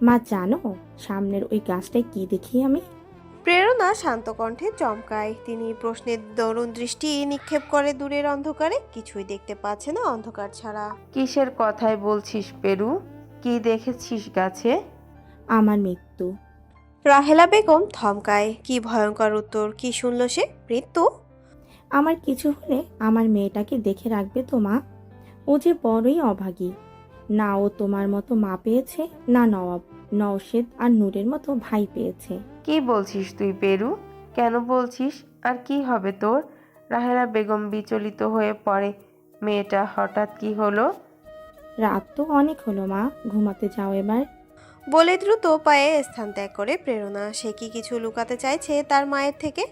মা জানো, সামনের ওই গাছটায় কি দেখি আমি? প্রেরণা শান্ত কণ্ঠে চমকায়। তিনি প্রশ্নের দরুণ দৃষ্টি নিক্ষেপ করে দূরের অন্ধকারে। কিছুই দেখতে পাচ্ছে না অন্ধকার ছাড়া। কিসের কথাই বলছিস পেরু? কি দেখেছিস গাছে? আমার মৃত্যু। রাহেলা বেগম থমকায়। কি ভয়ঙ্কর উত্তর! কি শুনল সে? মৃত্যু? আমার কিছু হলে আমার মেয়েটাকে দেখে রাখবে তো মা? ও যে বড়ই অভাগী। না ও তোমার মতো মা পেয়েছে, না নওয়াব, নওশেদ আর নূরের মতো ভাই পেয়েছে। কি বলছিস তুই পেরু? কেন বলছিস? আর কি হবে তোর? রাহেলা বেগম বিচলিত হয়ে পড়ে। মেয়েটা হঠাৎ কি হলো? রাত তো অনেক হলো মা, ঘুমাতে যাও এবার। বলে দ্রুত পায়ে স্থান ত্যাগ করে প্রেরণা। সে কি কিছু লুকাতে চাইছে তার মায়ের থেকে?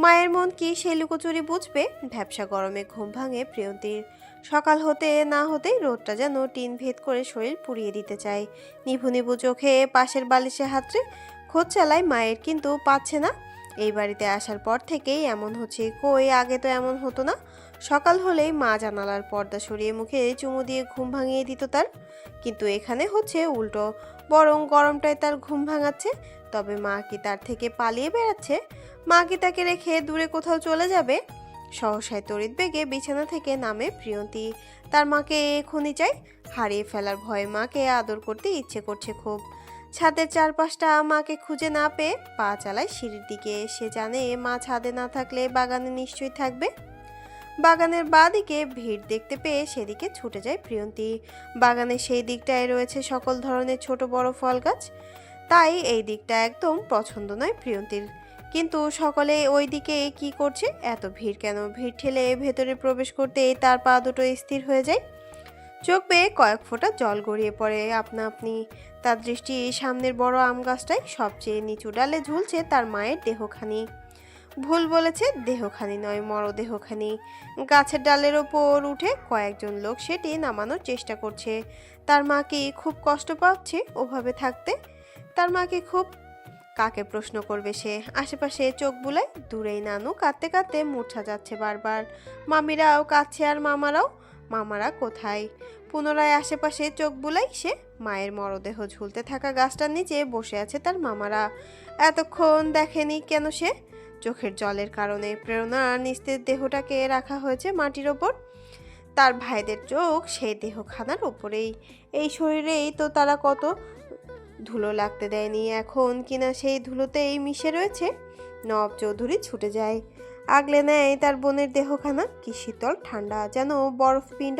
মায়ের মন কি সেই লুকোচুরি বুঝবে? ভ্যাপসা গরমে ঘুম ভাঙে প্রিয়ন্তীর। সকাল হতে না হতেই রোদটা যেন টিন ভেদ করে শরীর পুড়িয়ে দিতে চায়। নিভু নিভু চোখে পাশের বালিশে হাতড়ে খোঁজ চালায় মায়ের, কিন্তু পাচ্ছে না। এই বাড়িতে আসার পর থেকেই এমন হচ্ছে, কই আগে তো এমন হতো না। সকাল হলেই মা জানালার পর্দা সরিয়ে মুখে চুমু দিয়ে ঘুম ভাঙিয়ে দিত তার। কিন্তু এখানে হচ্ছে উল্টো, বরং গরমটায় তার ঘুম ভাঙাচ্ছে। তবে মা কি তার থেকে পালিয়ে বেড়াচ্ছে? মা কি তাকে রেখে দূরে কোথাও চলে যাবে? সহসায় তড়িৎ বেগে বিছানা থেকে নামে প্রিয়ন্তী। তার মাকে এখনই চাই। হারিয়ে ফেলার ভয়ে মাকে আদর করতে ইচ্ছে করছে খুব। ছাদের চারপাশটা মাকে খুঁজে না পেয়ে পা চালায় সিঁড়ির দিকে। সে জানে মা ছাদে না থাকলে বাগানে নিশ্চয়ই থাকবে। বাগানের বাঁ দিকে ভিড় দেখতে পেয়ে সেদিকে ছুটে যায় প্রিয়ন্তী। বাগানের সেই দিকটায় রয়েছে সকল ধরনের ছোট বড় ফল গাছ। তাই এই দিকটা একদম পছন্দ নয় প্রিয়ন্তীর। কিন্তু সকলে ওই দিকে কি করছে? এত ভিড় কেন? ভিড় ঠেলে ভেতরে প্রবেশ করতেই তার পা দুটো স্থির হয়ে যায়। চোখ বেয়ে কয়েক ফোঁটা জল গড়িয়ে পড়ে আপনা আপনি। তার দৃষ্টি সামনের বড় আম গাছটায়। সবচেয়ে নিচু ডালে ঝুলছে তার মায়ের দেহখানি। ভুল বলেছে, দেহখানি নয়, মরদেহখানি। গাছের ডালের ওপর উঠে কয়েকজন লোক সেটি নামানোর চেষ্টা করছে। তার মা কি খুব কষ্ট পাচ্ছে ওভাবে থাকতে? তার মাকে খুব? কাকে প্রশ্ন করবে সে? আশেপাশে চোখ বুলায়। দূরেই নানু কাঁদতে কাঁদতে মূর্ছা যাচ্ছে বারবার। মামিরাও কাঁদছে, আর মামারাও। মামারা কোথায়? পুনরায় আশেপাশে চোখ বুলাই সে। মায়ের মরদেহ ঝুলতে থাকা গাছটার নিচে বসে আছে তার মামারা। এতক্ষণ দেখেনি কেন সে? চোখের জলের কারণে। প্রেরণার নিস্তেজ দেহটাকে রাখা হয়েছে মাটির ওপর। তার ভাইদের চোখ সেই দেহখানার ওপরেই। এই শরীরেই তো তারা কত ধুলো লাগতে দেয়নি, এখন কিনা সেই ধুলোতেই মিশে রয়েছে। নবাব চৌধুরী ছুটে যায়, আগলে নেয় তার বোনের দেহখানা। কি শীতল ঠান্ডা, যেন বরফপিণ্ড।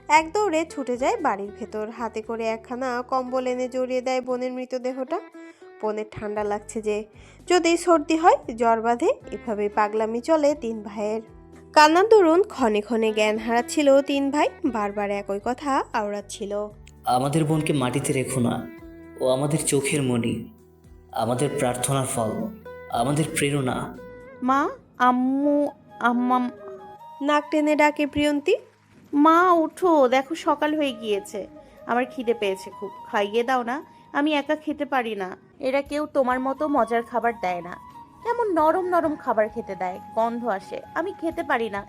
এক দৌড়ে ছুটে যায় বাড়ির ভেতর, হাতে করে একখানা কম্বল এনে জড়িয়ে দেয় বোনের মৃতদেহটা। বোনের ঠান্ডা লাগছে যে। যদি সর্দি হয়, জ্বর বাঁধে, এভাবেই পাগলামি চলে তিন ভাইয়ের। কান্নার দরুন ক্ষণে ক্ষণে জ্ঞান হারাচ্ছিল তিন ভাই। বারবার একই কথা আওড়াচ্ছিল। আমাদের বোনকে মাটিতে রেখো না। ও আমাদের চোখের মণি, আমাদের প্রার্থনার ফল, আমাদের প্রেরণা। মা, আম্মু, আম্মাম। নাক টেনে ডাকে প্রিয়ন্তী। মা উঠো, দেখো সকাল হয়ে গিয়েছে। আমার খিদে পেয়েছে খুব, খাইয়ে দাও না। আমি একা খেতে পারি না। এরা কেউ তোমার মতো মজার খাবার দেয় না। কেমন নরম নরম খাবার খেতে দেয়, গন্ধ আসে, আমি খেতে পারি না।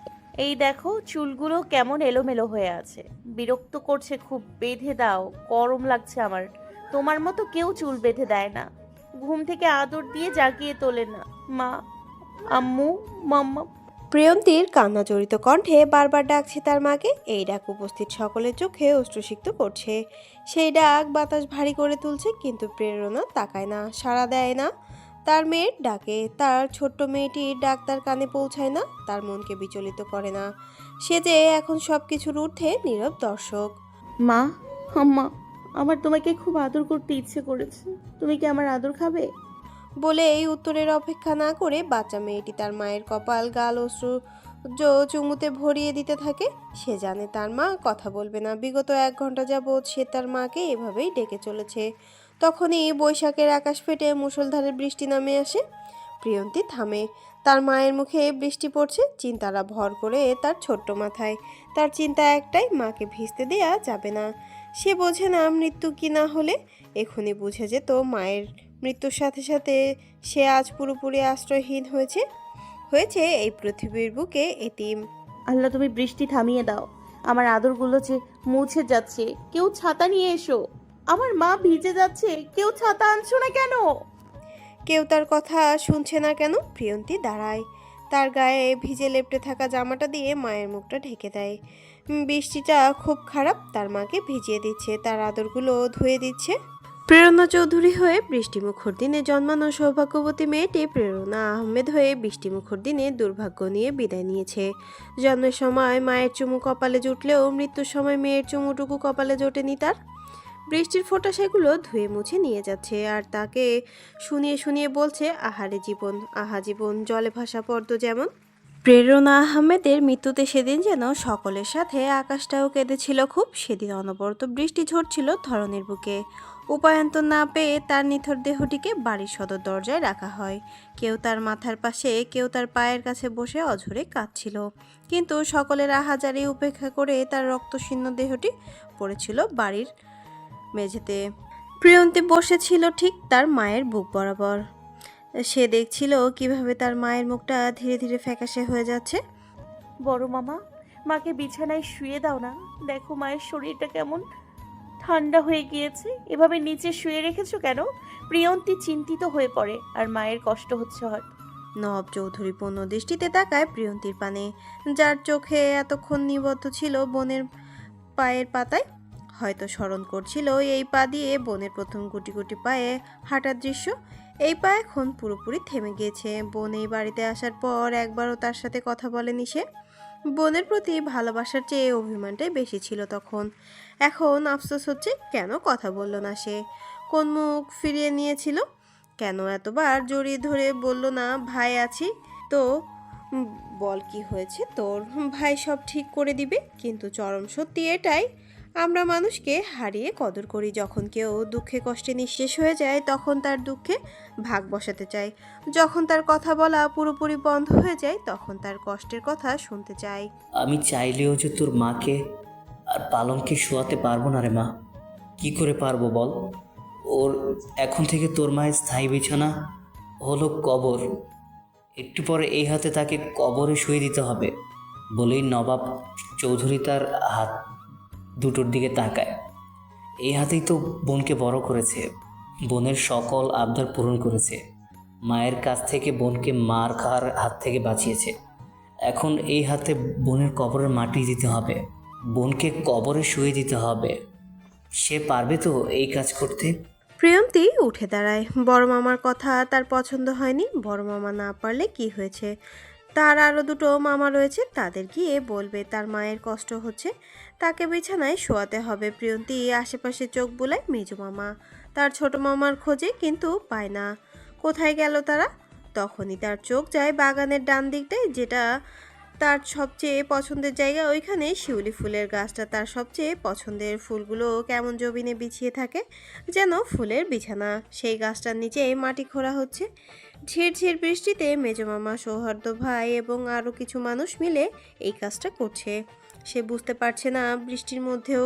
এই দেখো চুলগুলো কেমন এলোমেলো হয়ে আছে, বিরক্ত করছে খুব। বেঁধে দাও, গরম লাগছে আমার। তোমার মতো কেউ চুল বেঁধে দেয় না, ঘুম থেকে আদর দিয়ে জাগিয়ে তোলে না। মা, আম্মু, মাম্মা। প্রিয়ন্তীর কান্না জড়িত কণ্ঠে বারবার ডাকছে তার মাকে। এই ডাক উপস্থিত সকলের চোখে অশ্রুসিক্ত করছে। সেই ডাক বাতাস ভারী করে তুলছে, কিন্তু প্রেরণা তাকায় না, সাড়া দেয় না তার মেয়ের ডাকে। তার ছোট্ট মেয়েটির ডাক তার কানে পৌঁছায় না, তার মনকে বিচলিত করে না। সে যে এখন সবকিছুর ঊর্ধ্বে নীরব দর্শক। মা, আম্মা, আমার তোমাকে খুব আদর করতে ইচ্ছে করেছে। তুমি কি আমার আদর খাবে? বলে এই উত্তরের অপেক্ষা না করে বাচ্চা মেয়েটি তার মায়ের কপাল, গাল অশ্রু চুমুতে ভরিয়ে দিতে থাকে। সে জানে তার মা কথা বলবে না। বিগত 1 ঘন্টা যাবৎ সে তার মাকে এভাবেই ডেকে চলেছে। তখনই বৈশাখের আকাশ ফেটে মুষলধারে বৃষ্টি নামে আসে। প্রিয়ন্তী থামে। তার মায়ের মুখে বৃষ্টি পড়ছে, চিন্তারা ভর করে তার ছোট্ট মাথায়। তার চিন্তা একটাই, মাকে ভিজতে দেয়া যাবে না। সে বোঝে না মৃত্যু কি না হলে এখনই বুঝে যেত মায়ের মৃত্যুর সাথে সাথে সে আজ পুরোপুরি আশ্রয়হীন হয়েছে হয়েছে এই পৃথিবীর বুকে এতিম। আল্লাহ, তুমি বৃষ্টি থামিয়ে দাও। আমার আদরগুলো যে মুছে যাচ্ছে, কেউ ছাতা নিয়ে এসো। আমার মা ভিজে যাচ্ছে, কেউ ছাতা আনছো না কেন? কেউ তার কথা শুনছে না কেন? প্রিয়ন্তী দাঁড়ায়, তার গায়ে ভিজে লেপ্টে থাকা জামাটা দিয়ে মায়ের মুখটা ঢেকে দেয়। বৃষ্টিটা খুব খারাপ, তার মাকে ভিজিয়ে দিচ্ছে, তার আদরগুলো ধুয়ে দিচ্ছে। প্রেরণা চৌধুরী হয়ে বৃষ্টি মুখর দিনে জন্মানো সৌভাগ্যবতী মেয়েটি প্রেরণা আহমেদ হয়ে বৃষ্টি মুখর দিনে দুর্ভাগ্য নিয়ে বিদায় নিয়েছে। জন্মের সময় মায়ের চুমু কপালে জুটলেও মৃত্যুর সময় মেয়ের চুমুটুকু কপালে জোটেনি তার। বৃষ্টির ফোঁটা সেগুলো ধুয়ে মুছে নিয়ে যাচ্ছে আর তাকে শুনিয়ে শুনিয়ে বলছে, আহারে জীবন, আহা জীবন, জলে ভাসা পদ্ম যেমন। প্রেরণা আহমেদের মৃত্যুতে সেদিন যেন সকলের সাথে আকাশটাও কেঁদেছিল খুব। সেদিন অনবরত বৃষ্টি ঝরছিল ধরনের বুকে। উপায়ন্তর না পেয়ে তার নিথর দেহটিকে বাড়ির সদর দরজায় রাখা হয়। কেউ তার মাথার পাশে, কেউ তার পায়ের কাছে বসে অঝরে কাঁদছিল, কিন্তু সকলের আহাজারি উপেক্ষা করে তার রক্তশীর্ণ দেহটি পড়েছিল বাড়ির মেঝেতে। প্রিয়ন্তী বসেছিল ঠিক তার মায়ের বুক বরাবর। সে দেখছিল কিভাবে তার মায়ের মুখটা ধীরে ধীরে ফ্যাকাশে হয়ে যাচ্ছে। বড় মামা, মাকে বিছানায় শুয়ে দাও না। দেখো মায়ের শরীরটা কেমন ঠান্ডা হয়ে গিয়েছে। এভাবে নিচে শুয়ে রেখেছো কেন? প্রিয়ন্তী চিন্তিত হয়ে পড়ে। আর মায়ের কষ্ট হচ্ছে হয়তো। নবাব চৌধুরী পূর্ণ দৃষ্টিতে তাকায় প্রিয়ন্তীর পানে, যার চোখে এতক্ষণ নিবদ্ধ ছিল বোনের পায়ের পাতায়। হয়তো স্মরণ করছিল এই পা দিয়ে বোনের প্রথম গুটি গুটি পায়ে হাঁটার দৃশ্য। এই পা এখন পুরোপুরি থেমে গিয়েছে। বোন এই বাড়িতে আসার পর একবারও তার সাথে কথা বলেনি সে। বোনের প্রতি ভালোবাসার চেয়ে অভিমানটাই বেশি ছিল তখন। এখন আফসোস হচ্ছে কেন কথা বলল না সে, কোন মুখ ফিরিয়ে নিয়েছিল, কেন এতবার জড়িয়ে ধরে বলল না ভাই আছি তো, বল কি হয়েছে তোর, ভাই সব ঠিক করে দিবে। কিন্তু চরম সত্যি এটাই, আমরা মানুষকে হারিয়ে কদর করি। যখন কেউ দুঃখে কষ্টে নিঃশেষ হয়ে যায় তখন তার দুঃখে ভাগ বসাতে চাই। যখন তার কথা বলা পুরোপুরি বন্ধ হয়ে যায় তখন তার কষ্টের কথা শুনতে চাই। আমি চাইলেও যে তোর মাকে আর পালঙ্কে শোয়াতে পারবো না রে মা। কি করে পারবো বল? ওর এখন থেকে তোর মায়ের স্থায়ী বিছানা হলো কবর। একটু পরে এই হাতে তাকে কবরে শুয়ে দিতে হবে বলেই নবাব চৌধুরী তার হাত দুটোর দিকে তাকায়। এই হাতেই তো বোনকে বড় করেছে, বোনের সকল আবদার পূরণ করেছে, মায়ের কাছ থেকে বোনকে মার খাওয়ার হাত থেকে বাঁচিয়েছে। এখন এই হাতে বোনের কবরের মাটি দিতে হবে, বোনকে কবরে শুয়ে দিতে হবে। সে পারবে তো এই কাজ করতে? প্রিয়ন্তী উঠে দাঁড়ায়। বড় মামার কথা তার পছন্দ হয়নি। বড় মামা না পারলে কি হয়েছে, তার আরও দুটো মামা রয়েছে, তাদের গিয়ে বলবে তার মায়ের কষ্ট হচ্ছে, তাকে বিছানায় শোয়াতে হবে। প্রিয়ন্তী আশেপাশে চোখ বুলায় মেজো মামা, তার ছোট মামার খোঁজে, কিন্তু পায় না। কোথায় গেল তারা? তখনই তার চোখ যায় বাগানের ডান দিকটায়, যেটা তার সবচেয়ে পছন্দের জায়গা। ওইখানে শিউলি ফুলের গাছটা, তার সবচেয়ে পছন্দের ফুলগুলো কেমন জবিনে বিছিয়ে থাকে, যেন ফুলের বিছানা। সেই গাছটার নিচে মাটি খোঁড়া হচ্ছে। ঝিরঝির বৃষ্টিতে মেজো মামা, সৌহার্দ্য ভাই এবং আরও কিছু মানুষ মিলে এই কাজটা করছে। সে বুঝতে পারছে না বৃষ্টির মধ্যেও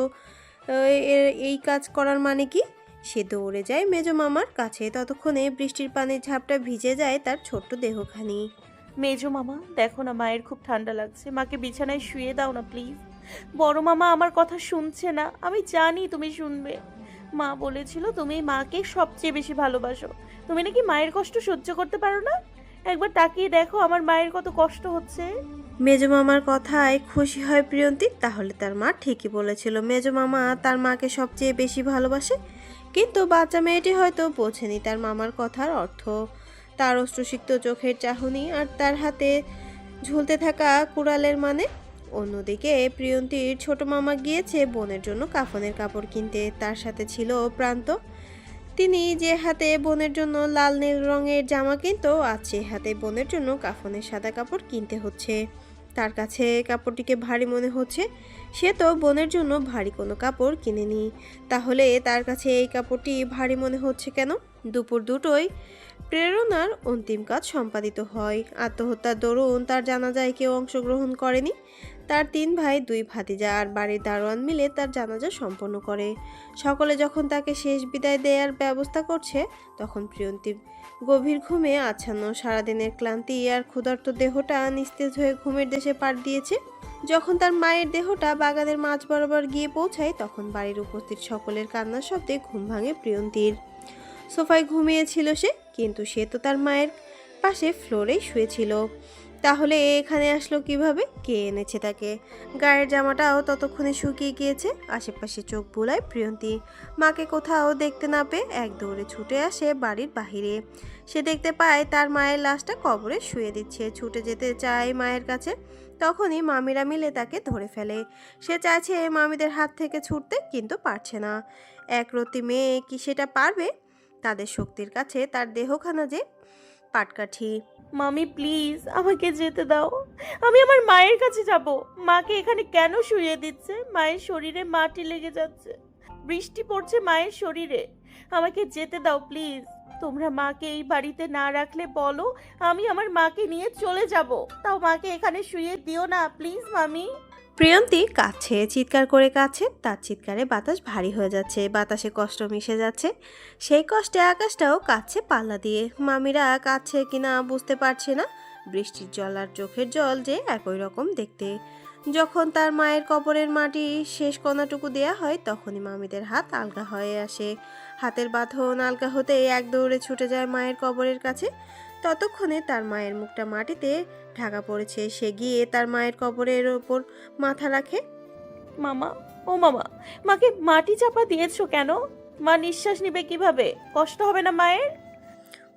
এই কাজ করার মানে কি। সে দৌড়ে যায় মেজো মামার কাছে, ততক্ষণে বৃষ্টির পানির ঝাপটা ভিজে যায় তার ছোট্ট দেহখানি। মেজো মামা, দেখো না মায়ের খুব ঠান্ডা লাগছে, মাকে বিছানায় শুয়ে দাও না প্লিজ। বড় মামা আমার কথা শুনছে না, আমি জানি তুমি শুনবে। মা বলেছিল তুমি মাকে সবচেয়ে বেশি ভালোবাসো। তুমি নাকি মায়ের কষ্ট সহ্য করতে পারো না। একবার তাকিয়ে দেখো আমার মায়ের কত কষ্ট হচ্ছে। মেজো মামার কথায় খুশি হয় প্রিয়ন্তী। তাহলে তার মা ঠিকই বলেছিল, মেজো মামা তার মাকে সবচেয়ে বেশি ভালোবাসে। কিন্তু বাচ্চা মেয়েটি হয়তো বোঝেনি তার মামার কথার অর্থ। তার অশ্রুসিক্ত চোখের চাহনি আর তার হাতে ঝুলতে থাকা কুড়ালের মানে। অন্যদিকে প্রিয়ন্তীর ছোট মামা গিয়েছে বোনের জন্য কাফনের কাপড় কিনতে। তার সাথে ছিল প্রান্ত। তিনি যে হাতে বোনের জন্য লাল নীল রঙের জামা কিনতো, আজ সে হাতে বোনের জন্য কাফনের সাদা কাপড় কিনতে হচ্ছে। তার কাছে কাপড়টিকে ভারী মনে হচ্ছে। সে তো বোনের জন্য ভারী কোনো কাপড় কিনেনি, তাহলে তার কাছে এই কাপড়টি ভারী মনে হচ্ছে কেন? দুপুর দুটোয় প্রেরণার অন্তিম কাজ সম্পাদিত হয়। আত্মহত্যার দরুন তার জানাজায় কেউ অংশগ্রহণ করেনি। তার 3 ভাই 2 ভাতিজা আর বাড়ির দারোয়ান মিলে তার জানাজা সম্পন্ন করে। সকলে যখন তাকে শেষ বিদায় দেওয়ার ব্যবস্থা করছে, তখন প্রিয়ন্তী গভীর ঘুমে আচ্ছন্ন। সারাদিনের ক্লান্তি আর ক্ষুধার্ত দেহটা নিস্তেজ হয়ে ঘুমের দেশে পাড় দিয়েছে। যখন তার মায়ের দেহটা বাগানের মাঝ বরাবর গিয়ে পৌঁছায়, তখন বাড়ির উপস্থিত সকলের কান্নার শব্দে ঘুম ভাঙে প্রিয়ন্তীর। সোফায় ঘুমিয়েছিল সে, কিন্তু সে তো তার মায়ের পাশে ফ্লোরেই শুয়েছিল। তাহলে এখানে আসলো কিভাবে? কে এনেছে তাকে? গায়ের জামাটাও ততক্ষণে শুকিয়ে গিয়েছে। আশেপাশে চোখ বুলায় প্রিয়ন্তী। মাকে কোথাও দেখতে না পেয়ে এক দৌড়ে ছুটে আসে বাড়ির বাহিরে। সে দেখতে পায় তার মায়ের লাশটা কবরে শুয়ে দিচ্ছে। ছুটে যেতে চায় মায়ের কাছে, তখনই মামিরা মিলে তাকে ধরে ফেলে। সে চাইছে মামিদের হাত থেকে ছুটতে, কিন্তু পারছে না। একরত্তি মেয়ে কি সেটা পারবে? তাদের শক্তির কাছে তার দেহখানা যে পাটকাঠি। মামি প্লিজ আমাকে যেতে দাও, আমি আমার মায়ের কাছে যাব। মাকে এখানে কেন শুইয়ে দিচ্ছে? মায়ের শরীরে মাটি লেগে যাচ্ছে, বৃষ্টি পড়ছে মায়ের শরীরে। আমাকে যেতে দাও প্লিজ। তোমরা মাকে এই বাড়িতে না রাখলে বলো, আমি আমার মাকে নিয়ে চলে যাব। তাও মাকে এখানে শুইয়ে দিও না প্লিজ মামি। প্রিয়ন্তী কাঁদছে, চিৎকার করে কাঁদছে। তার চিৎকারে বাতাস ভারী হয়ে যাচ্ছে, বাতাসে কষ্ট মিশে যাচ্ছে। সেই কষ্টে আকাশটাও কাঁদছে পাল্লা দিয়ে। মামিরা কাঁদছে কিনা বুঝতে পারছে না। বৃষ্টির জল আর চোখের জল যে একই রকম দেখতে। যখন তার মায়ের কবরের মাটি শেষ কণাটুকু দেয়া হয়, তখনই মামিদের হাত আলগা হয়ে আসে। হাতের বাঁধন আলগা হতে এক দৌড়ে ছুটে যায় মায়ের কবরের কাছে। ততক্ষণে তার মায়ের মুখটা মাটিতে ঢাকা পড়েছে। সে গিয়ে তার মায়ের কবরের ওপর মাথা রাখে। মামা, ও মামা, মাকে মাটি চাপা দিয়েছো কেন? মা নিঃশ্বাস নিবে কিভাবে? কষ্ট হবে না মায়ের?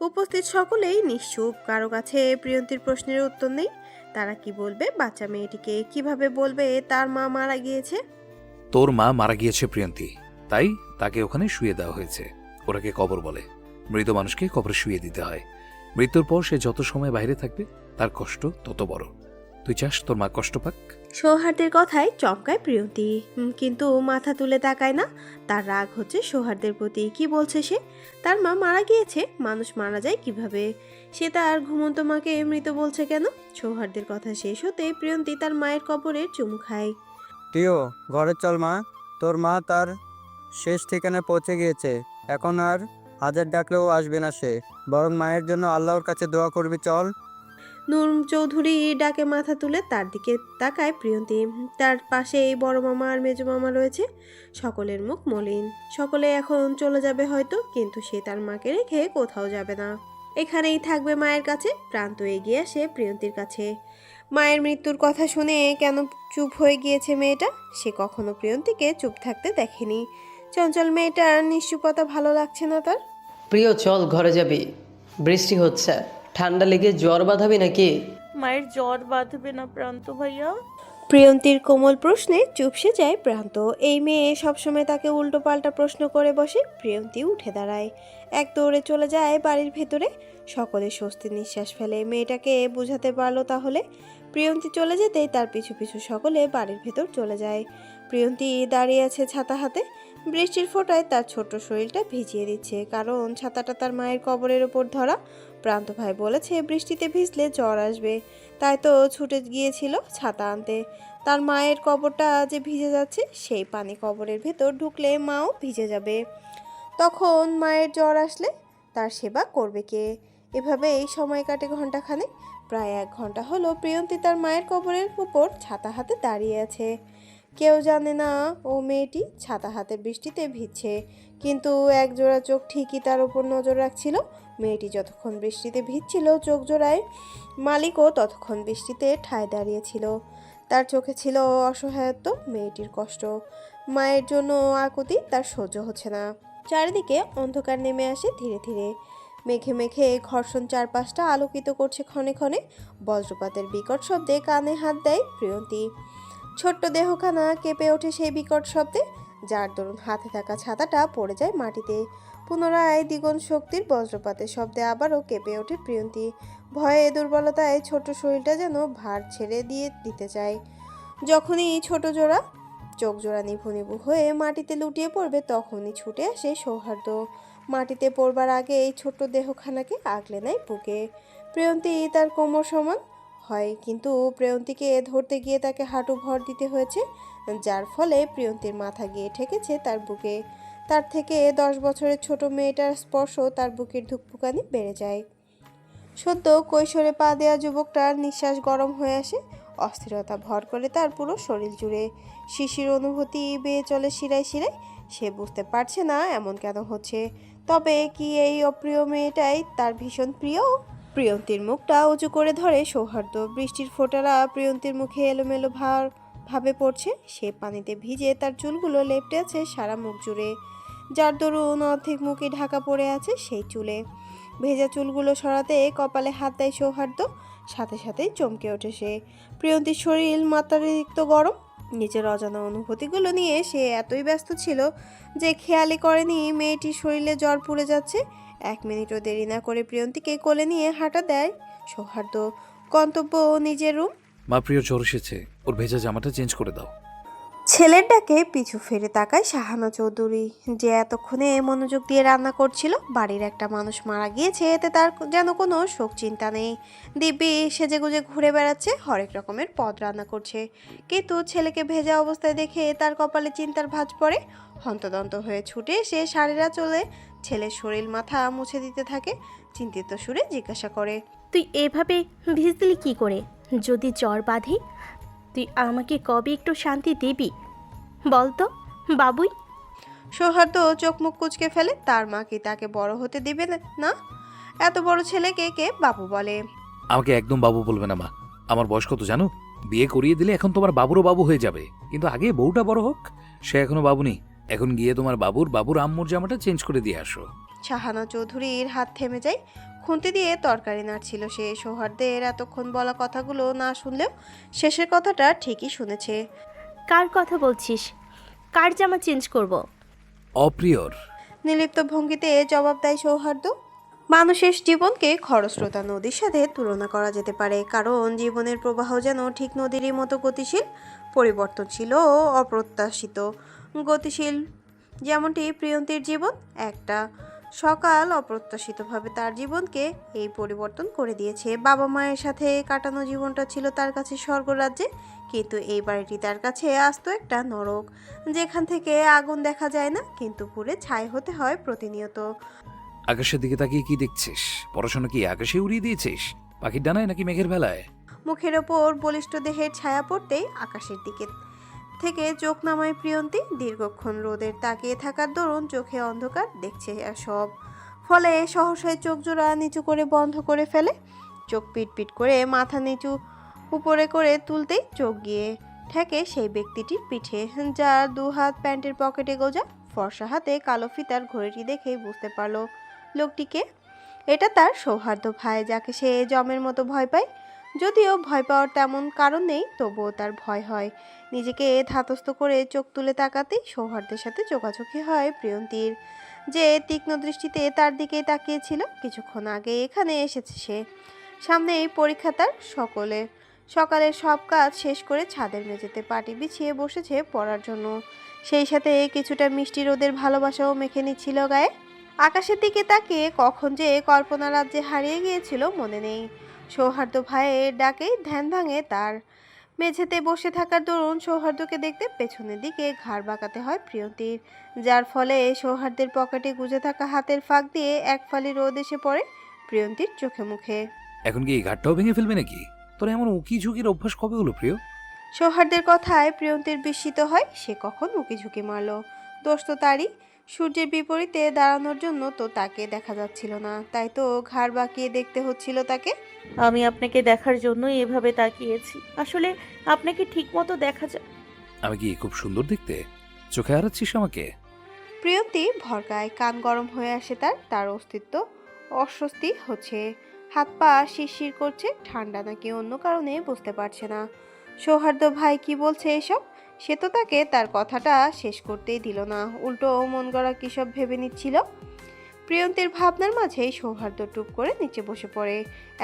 উপস্থিত সকলেই নিশ্চুপ। কারো কাছে প্রিয়ন্তীর প্রশ্নের উত্তর নেই। তারা কি বলবে বাচ্চা মেয়েটিকে? কিভাবে বলবে তার মা মারা গিয়েছে? তোর মা মারা গিয়েছে প্রিয়ন্তী, তাই তাকে ওখানে শুয়ে দেওয়া হয়েছে। ওটাকে কবর বলে। মৃত মানুষকে কবরে শুয়ে দিতে হয়। মৃত্যুর পর সে যত সময় বাইরে থাকবে, তার কষ্ট তত বড়। তুই চাস তোর মা কষ্ট পাক? সৌহার্দের কথায় চমকায় প্রিয়ন্তী, কিন্তু মাথা তুলে তাকায় না। তার রাগ হচ্ছে সৌহার্দের প্রতি। কি বলছে সে? তার মা মারা গিয়েছে? মানুষ মারা যায় কিভাবে? সে তার ঘুমন্ত মাকে মৃত বলছে কেন? সৌহার্দের কথা শেষ হতে প্রিয়ন্তী তার মায়ের কবরের চুমু খায়। টিও, ঘরে চল মা। তোর মা তার শেষ ঠিকানায় পৌঁছে গিয়েছে। এখন আর হাজার ডাকলেও আসবে না সে, বরং মায়ের জন্য আল্লাহর কাছে দোয়া করবি। চল। নূর চৌধুরী ডাকে মাথা তুলে তার দিকে তাকায় প্রিয়ন্তী। তার পাশেই বড় মামা আর মেজো মামা রয়েছে। সকলের মুখ মলিন। সকলে এখন চলে যাবে হয়তো, কিন্তু সে তার মাকে রেখে কোথাও যাবে না। এখানেই থাকবে মায়ের কাছে। প্রান্ত এগিয়ে আসে প্রিয়ন্তীর কাছে। মায়ের মৃত্যুর কথা শুনে কেন চুপ হয়ে গিয়েছে মেয়েটা? সে কখনো প্রিয়ন্তীকে চুপ থাকতে দেখেনি। চঞ্চল মেয়েটার নিশ্চুপতা ভালো লাগছে না তার। প্রিয় চল ঘরে যাবি, বৃষ্টি হচ্ছে, ঠান্ডা লেগে জ্বর বাঁধাবি নাকি? মায়ের জ্বর বাঁধবে না প্রান্ত ভাইয়া? প্রিয়ন্তীর কোমল প্রশ্নে চুপসে যায় প্রান্ত। এই মেয়ে সবসময় তাকে উল্টো পাল্টা প্রশ্ন করে বসে। প্রিয়ন্তী উঠে দাঁড়ায়, এক দৌড়ে চলে যায় বাড়ির ভেতরে। সকলে স্বস্তির নিঃশ্বাস ফেলে। মেয়েটাকে বোঝাতে পারলো তাহলে। প্রিয়ন্তী চলে যেতেই তার পিছু পিছু সকলে বাড়ির ভেতর চলে যায়। প্রিয়ন্তী দাঁড়িয়ে আছে ছাতা হাতে। বৃষ্টির ফোঁটায় তার ছোট্ট শরীরটা ভিজিয়ে দিচ্ছে, কারণ ছাতাটা তার মায়ের কবরের ওপর ধরা। প্রান্ত ভাই বলেছে বৃষ্টিতে ভিজলে জ্বর আসবে, তাই তো ছুটে গিয়েছিল ছাতা আনতে। তার মায়ের কবরটা যে ভিজে যাচ্ছে, সেই পানি কবরের ভেতর ঢুকলে মাও ভিজে যাবে। তখন মায়ের জ্বর আসলে তার সেবা করবে কে? এভাবেই সময় কাটে ঘন্টাখানেক। প্রায় 1 ঘন্টা হলো প্রিয়ন্তী তার মায়ের কবরের উপর ছাতা হাতে দাঁড়িয়ে আছে। কেউ জানে না ও মেয়েটি ছাতা হাতে বৃষ্টিতে ভিজছে, কিন্তু একজোড়া চোখ ঠিকই তার উপর নজর রাখছিল। মেয়েটি যতক্ষণ বৃষ্টিতে ভিজছিল চোখ জোড়ায়, মালিকও ততক্ষণ বৃষ্টিতে ঠায় দাঁড়িয়েছিল। তার চোখে ছিল অসহায়ত্ব, মেয়েটির কষ্ট। মায়ের জন্য আকুতি তার সহ্য হচ্ছে না। চারিদিকে অন্ধকার নেমে আসে ধীরে ধীরে। মেঘে মেঘে ঘর্ষণ চারপাশটা আলোকিত করছে ক্ষণে ক্ষণে। বজ্রপাতের বিকট শব্দে কানে হাত দেয় প্রিয়ন্তী। ছোট্ট দেহখানা কেঁপে ওঠে সেই বিকট শব্দে, যার দরুন হাতে থাকা ছাতাটা পড়ে যায় মাটিতে। পুনরায় দ্বিগুণ শক্তির বজ্রপাতের শব্দে আবারও কেঁপে ওঠে প্রিয়ন্তী। ভয়ে দুর্বলতায় ছোট শরীরটা যেন ভার ছেড়ে দিতে চায়। যখনই ছোট জোড়া চোখ জোড়া নিভু নিভু হয়ে মাটিতে লুটিয়ে পড়বে, তখনই ছুটে আসে সৌহার্দ্য। মাটিতে পড়বার আগে এই ছোট্ট দেহখানাকে আগলে নেয় বুকে। প্রিয়ন্তী তার কোমর সমান। হয়, কিন্তু প্রিয়ন্তীকে ধরতে গিয়ে তাকে হাঁটু ভর দিতে হয়েছে, যার ফলে প্রিয়ন্তীর মাথা গিয়ে ঠেকেছে তার বুকে। তার থেকে 10 বছরের ছোট মেয়েটার স্পর্শ তার বুকের ধুকপুকানি বেড়ে যায়। সদ্য কৈশোরে পা দেওয়া যুবকটার নিঃশ্বাস গরম হয়ে আসে, অস্থিরতা ভর করে তার পুরো শরীর জুড়ে। শিশির অনুভূতি বেয়ে চলে শিরায় শিরায়। সে বুঝতে পারছে না এমন কেন হচ্ছে। তবে কি এই অপ্রিয় মেয়েটাই তার ভীষণ প্রিয়? প্রিয়ন্তীর মুখটা উঁচু করে ধরে সৌহার্দ্য। বৃষ্টির ফোঁটারা প্রিয়ন্তীর মুখে এলোমেলো ভাবে পড়ছে। সে পানিতে ভিজে তার চুলগুলো লেপ্টে আছে সারা মুখ জুড়ে, যার দরুন অর্ধেক মুখে ঢাকা পড়ে আছে সেই চুলে। ভেজা চুলগুলো সরাতে কপালে হাত দেয় সৌহার্দ্য। সাথে সাথেই চমকে ওঠে সে। প্রিয়ন্তীর শরীর মাত্রাতিরিক্ত গরম। নিজের অজানা অনুভূতিগুলো নিয়ে সে এতই ব্যস্ত ছিল যে খেয়ালই করেনি মেয়েটির শরীরে জ্বর পুড়ে যাচ্ছে। 1 মিনিটও দেরি না করে প্রিয়ন্তীকে কোলে নিয়ে হাঁটা দেয় সৌহার্দ্য। গন্তব্য নিজের রুম। মা, প্রিয় জ্বর এসেছে, ওর ভেজা জামাটা চেঞ্জ করে দাও। ছেলের ডাকে পিছু ফিরে তাকায় শাহানা চৌধুরী, যে এতক্ষণে মনোযোগ দিয়ে রান্না করছিল। বাড়ির একটা মানুষ মারা গিয়েছে, এতে তার যেন কোনো শোক চিন্তা নেই। দিব্যি সেজেগুজে ঘুরে বেড়াচ্ছে, হরেক রকমের পদ রান্না করছে। কিন্তু ছেলেকে ভেজা অবস্থায় দেখে তার কপালে চিন্তার ভাঁজ পড়ে। হন্তদন্ত হয়ে ছুটে সে শাড়িরা চলে ছেলের শরীর মাথা মুছে দিতে থাকে। চিন্তিত সুরে জিজ্ঞাসা করে, তুই এভাবে ভিজলি কি করে? যদি জ্বর বাঁধে, তুই আমাকে কবে একটু শান্তি দিবি বল তো বাবুই? সৌহার্দ্য চোখ মুখ কুঁচকে ফেলে। তার মা কি তাকে বড় হতে দিবে না? এত বড় ছেলেকে কে বাবু বলে? আমাকে একদম বাবু বলবে না মা। আমার বয়স কত জানো? বিয়ে করিয়ে দিলে এখন তোমার বাবুরও বাবু হয়ে যাবে, কিন্তু আগে বউটা বড় হোক। সে এখনো বাবু নেই। এখন গিয়ে তোমার বাবুর আম্মুর জামাটা চেঞ্জ করে দিয়ে আসো। শাহানা চৌধুরীর হাত থেমে যায়। খুন্তি দিয়ে তরকারি নাড়ছিল সে। সৌহার্দ্যের এতক্ষণ বলা কথাগুলো না শুনলেও শেষের কথাটা ঠিকই শুনেছে। কার কথা বলছিস? কার জামা চেঞ্জ করব? অপ্রিয়র। নির্লিপ্ত ভঙ্গিতে জবাব দেয় সৌহার্দ্য। মানুষের জীবনকে খরস্রোতা নদীর সাথে তুলনা করা যেতে পারে, কারণ জীবনের প্রবাহ যেন ঠিক নদীরই মতো গতিশীল, পরিবর্তনশীল ও অপ্রত্যাশিত। গতিশীল যেমনটি প্রিয়ন্তীর জীবন। একটা সকাল অপ্রত্যাশিতভাবে তার জীবনকে এই পরিবর্তন করে দিয়েছে। বাবা মায়ের সাথে কাটানো জীবনটা ছিল তার কাছে স্বর্গরাজ্যে, কিন্তু এই বাড়িটি তার কাছে আস্ত একটা নরক, যেখান থেকে আগুন দেখা যায় না, কিন্তু পুড়ে ছাই হতে হয় প্রতিনিয়ত। আকাশের দিকে তাকিয়ে কি দেখছিস? পড়াশোনা কি আকাশে উড়িয়ে দিয়েছিস? পাখির ডানায় নাকি মেঘের বেলায়? মুখের ওপর বলিষ্ঠ দেহের ছায়া পড়তেই আকাশের দিকে থেকে চোখ নামায় প্রিয়ন্তী। দীর্ঘক্ষণ রোদের তাকিয়ে থাকার দরুন চোখে অন্ধকার দেখছে সব, ফলে সহসায় চোখ জোড়া নিচু করে বন্ধ করে ফেলে। চোখ পিটপিট করে মাথা নিচু উপরে করে তুলতেই চোখ গিয়ে ঠেকে সেই ব্যক্তিটির পিঠে, যার 2 হাত প্যান্টের পকেটে গোজা। ফর্সা হাতে কালো ফিতার ঘড়িটি দেখে বুঝতে পারল লোকটিকে। এটা তার সৌহার্দ্য ভাই, যাকে সে জমের মতো ভয় পায়। যদিও ভয় পাওয়ার তেমন কারণ নেই, তবুও তার ভয় হয়। নিজেকে ধাতস্থ করে চোখ তুলে তাকাতেই সৌহার্দ্যের সাথে চোখাচোখি হয় প্রিয়ন্তীর, যে তীক্ষ্ণ দৃষ্টিতে তার দিকেই তাকিয়েছিল। কিছুক্ষণ আগে এখানে এসেছে সে। সামনে এই পরীক্ষা তার। সকালের সব কাজ শেষ করে ছাদের মেঝেতে পাটি বিছিয়ে বসেছে পড়ার জন্য। সেই সাথে কিছুটা মিষ্টি রোদের ভালোবাসাও মেখে নিচ্ছিল গায়ে। আকাশের দিকে তাকিয়ে কখন যে কল্পনা রাজ্যে হারিয়ে গিয়েছিল মনে নেই। সৌহার্দ্য ভাইয়ের ডাকেই ধ্যান ভাঙে তার। মেঝেতে বসে থাকার দরুন সৌহার্দ্যকে দেখতে পেছনের দিকে ঘাড় বাঁকাতে হয় প্রিয়ন্তীর, যার ফলে সৌহার্দ্যের পকেটে গুজে থাকা হাতের ফাঁক দিয়ে এক ফালি রোদ এসে পড়ে প্রিয়ন্তীর চোখে মুখে। এখন কি এই ঘাটটাও ভেঙে ফেলবে নাকি? তোর এমন উকি ঝুঁকির অভ্যাস কবে হলো প্রিয়? সৌহার্দ্যের কথায় প্রিয়ন্তীর বিস্মিত হয়। সে কখন উকি ঝুঁকি মারল? দোষ তো তারই। সূর্যের বিপরীতে দাঁড়ানোর জন্য তো তাকে দেখা যাচ্ছিল না, তাই তো ঘাড় বাঁকিয়ে দেখতে হচ্ছিল তাকে। আমি আপনাকে দেখার জন্যই এভাবে তাকিয়েছি। আসলে আপনাকে ঠিকমতো দেখা যায়। আমি কি খুব সুন্দর দেখতে? চোখে হারাচ্ছিস আমাকে? প্রিয়ন্তী ভরকায়, কান গরম হয়ে আসে তার অস্তিত্ব অস্বস্তি হচ্ছে। হাত পা শিরশির করছে, ঠান্ডা নাকি অন্য কারণে বুঝতে পারছে না। সৌহার্দ্য ভাই কি বলছে এসব? সে তো তাকে তার কথাটা শেষ করতেই দিল না, উল্টো মন গড়া কী সব ভেবে নিচ্ছিল। প্রিয়ন্তীর ভাবনার মাঝেই সৌহার্দ্য টুপ করে নিচে বসে পড়ে,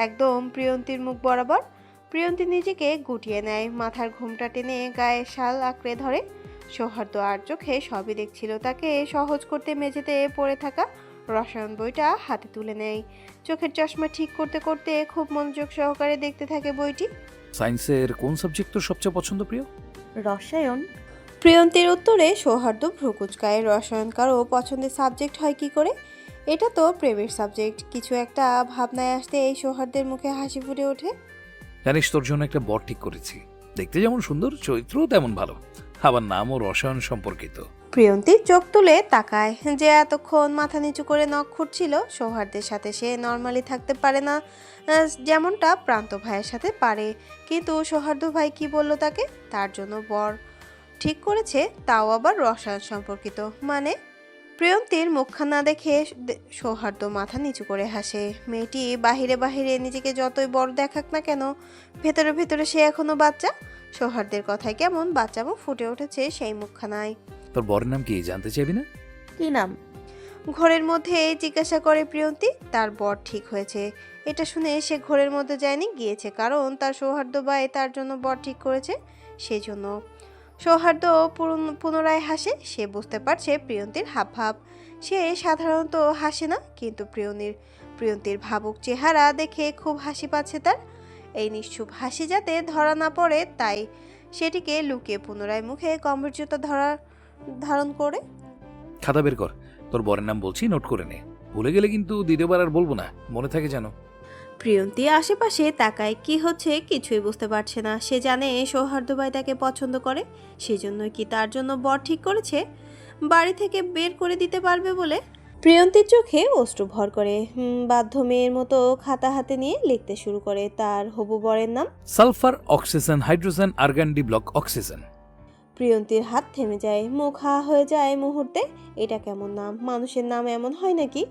একদম প্রিয়ন্তীর মুখ বরাবর। প্রিয়ন্তী নিজেকে গুটিয়ে নেয়, মাথার ঘোমটা টেনে গায়ে শাল আঁকড়ে ধরে। সৌহার্দ্য আর চোখে সবই দেখছিল তাকে সহজ করতে মেঝেতে পড়ে থাকা রসায়ন বইটা হাতে তুলে নেয়। চোখের চশমা ঠিক করতে করতে খুব মনোযোগ সহকারে দেখতে থাকে বইটি। সায়েন্সের কোন সাবজেক্ট তোর সবচেয়ে পছন্দ প্রিয়? রসায়ন। প্রিয়ন্তীর উত্তরে সৌহার্দ্য ভ্রুকুচকায়। রসায়ন কারো পছন্দের সাবজেক্ট হয় কি করে? এটা তো প্রেমের সাবজেক্ট। কিছু একটা ভাবনায় আসতে এই সৌহার্দ্যের মুখে হাসি ফুটে ওঠে। জানিস, তোর জন্য একটা বর ঠিক করেছি। দেখতে যেমন সুন্দর, চরিত্রও তেমন ভালো, আবার নামও রসায়ন সম্পর্কিত। প্রিয়ন্তী চোখ তুলে তাকায়। যে এতক্ষণ মাথা নিচু করে নখ খুঁটছিল, সৌহার্দ্যের সাথে সে নর্মালি থাকতে পারে না, যেমনটা প্রান্ত ভাইয়ের সাথে পারে। কিন্তু সৌহার্দ্য ভাই কি বলল তাকে? তার জন্য বর ঠিক করেছে, তাও আবার রসায়ন সম্পর্কিত। মানে? প্রিয়ন্তীর মুখখানা দেখে সৌহার্দ্য মাথা নিচু করে হাসে। মেয়েটি বাহিরে বাহিরে নিজেকে যতই বড় দেখাক না কেন, ভেতরে ভেতরে সে এখনো বাচ্চা। সৌহার্দ্যের কথায় কেমন বাচ্চামো ফুটে উঠেছে সেই মুখখানায়। তোর বরের নাম কি জানতে চাইবি না? কি নাম? ঘোরের মধ্যে জিজ্ঞাসা করে প্রিয়ন্তী। তার বর ঠিক হয়েছে। এটা শুনে সে ঘোরের মধ্যে যায়নি, গিয়েছে, কারণ তার সৌহার্দ্য ভাই তার জন্য বর ঠিক করেছে। সেই জন্য সৌহার্দ্য পুনরায় হাসে। সে বুঝতে পারছে প্রিয়ন্তীর হাবভাব। সে সাধারণত হাসে না, কিন্তু প্রিয়ন্তীর ভাবুক চেহারা দেখে খুব হাসি পাচ্ছে তার। এই নিশ্চুপ হাসি যাতে ধরা না পড়ে, তাই সেটিকে লুকিয়ে পুনরায় মুখে গম্ভীর্যতা ধারণ করে। খাতা বের কর, তোর বরের নাম বলছি, নোট করে নে। ভুলে গেলে কিন্তু দ্বিতীয়বার আর বলবো না, মনে থাকে যেন। প্রিয়ন্তী আশেপাশে তাকায়, কি হচ্ছে কিছুই বুঝতে পারছে না। সে জানে সৌহার্দ্য ভাই তাকে পছন্দ করে, সেজন্য কি তার জন্য বর ঠিক করেছে, বাড়ি থেকে বের করে দিতে পারবে বলে। প্রিয়ন্তীর চোখে অশ্রু ভর করে। বাধ্য মেয়ের মতো খাতা হাতে নিয়ে লিখতে শুরু করে তার হবু বরের নাম। Sulphur, oxygen, hydrogen, argon, D block, oxygen. প্রিয়ন্তীর হাত থেমে যায়, মুখ হা হয়ে যায় মুহূর্তে। এটা কেমন নাম? মানুষের নাম এমন হয় নাকি?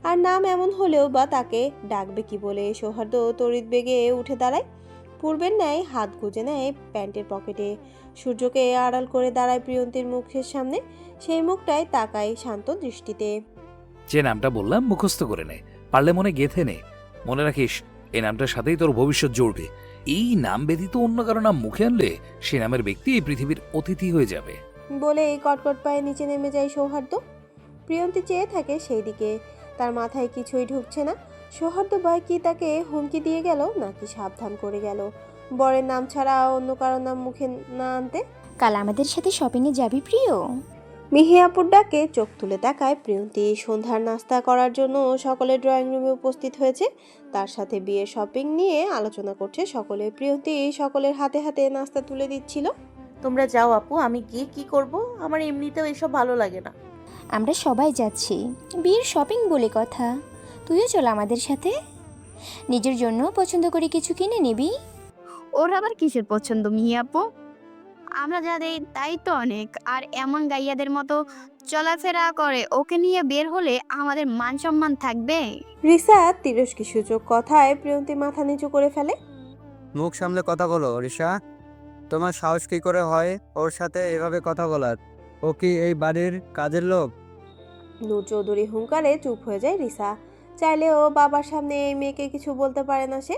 আর নাম এমন হলেও বা তাকে ডাকবে কি বলে? সৌহার্দ্য তড়িৎ বেগে উঠে দাঁড়ায়। পূর্বের ন্যায় হাত গুজে নেয় প্যান্টের পকেটে। সূর্যকে আড়াল করে দাঁড়ায় প্রিয়ন্তীর মুখের সামনে। সেই মুখটায় তাকায় শান্ত দৃষ্টিতে। যে নামটা বললাম মুখস্থ করে নে, পারলে মনে গেঁথে নে। মনে রাখিস, এই নামটার সাথেই তোর ভবিষ্যৎ জড়বে। এই নাম ব্যতীত অন্য কারো নাম মুখে আনলে সে নামের ব্যক্তি এই পৃথিবীর অতিথি হয়ে যাবে। বলে কটকট পায়ে নিচে নেমে যায় সৌহার্দ্য। প্রিয়ন্তী চেয়ে থাকে সেই দিকে। তার মাথায় কিছুই ঢুকছে না। সৌহার্দ্য ভাই কি তাকে হুমকি দিয়ে গেল, নাকি সাবধান করে গেল বরের নাম ছাড়া অন্য কারো নাম মুখে না আনতে? কাল আমাদের সাথে শপিংয়ে যাবি প্রিয়? মিহিয়াপুর ডাকে চোখ তুলে তাকায় প্রিয়ন্তী। সন্ধ্যার নাস্তা করার জন্য সকলে ড্রয়িং রুমে উপস্থিত হয়েছে। তার সাথে বিয়ের শপিং নিয়ে আলোচনা করছে সকলে। প্রিয়ন্তী সকলের হাতে হাতে নাস্তা তুলে দিচ্ছিল। তোমরা যাও আপু, আমি গিয়ে কি করব? আমার এমনিতেও এসব ভালো লাগে না। আমরা সবাই যাচ্ছি, বিয়ের শপিং বলে কথা। তুইও চল আমাদের সাথে। নিজের জন্য পছন্দ করে কিছু কিনে নিবি। ওর আবার কিসের পছন্দ মিয়াপু? আমরা যা দেই তাই তো অনেক। আর এমন গাইয়াদের মতো চলাফেরা করে, ওকে নিয়ে বের হলে আমাদের মান সম্মান থাকবে? রিসা তিরস্কি সূচক কথায় প্রিয়ন্তী মাথা নিচু করে ফেলে। মুখ সামলে কথা বলো রিশা। তোমার সাহস কি করে হয় ওর সাথে এভাবে কথা বলার? ও কি এই বাড়ির কাজের লোক? নূর চৌধুরী হুঙ্কারে চুপ হয়ে যায় রিসা। চাইলেও বাবার সামনে এই মেয়েকে কিছু বলতে পারে না সে।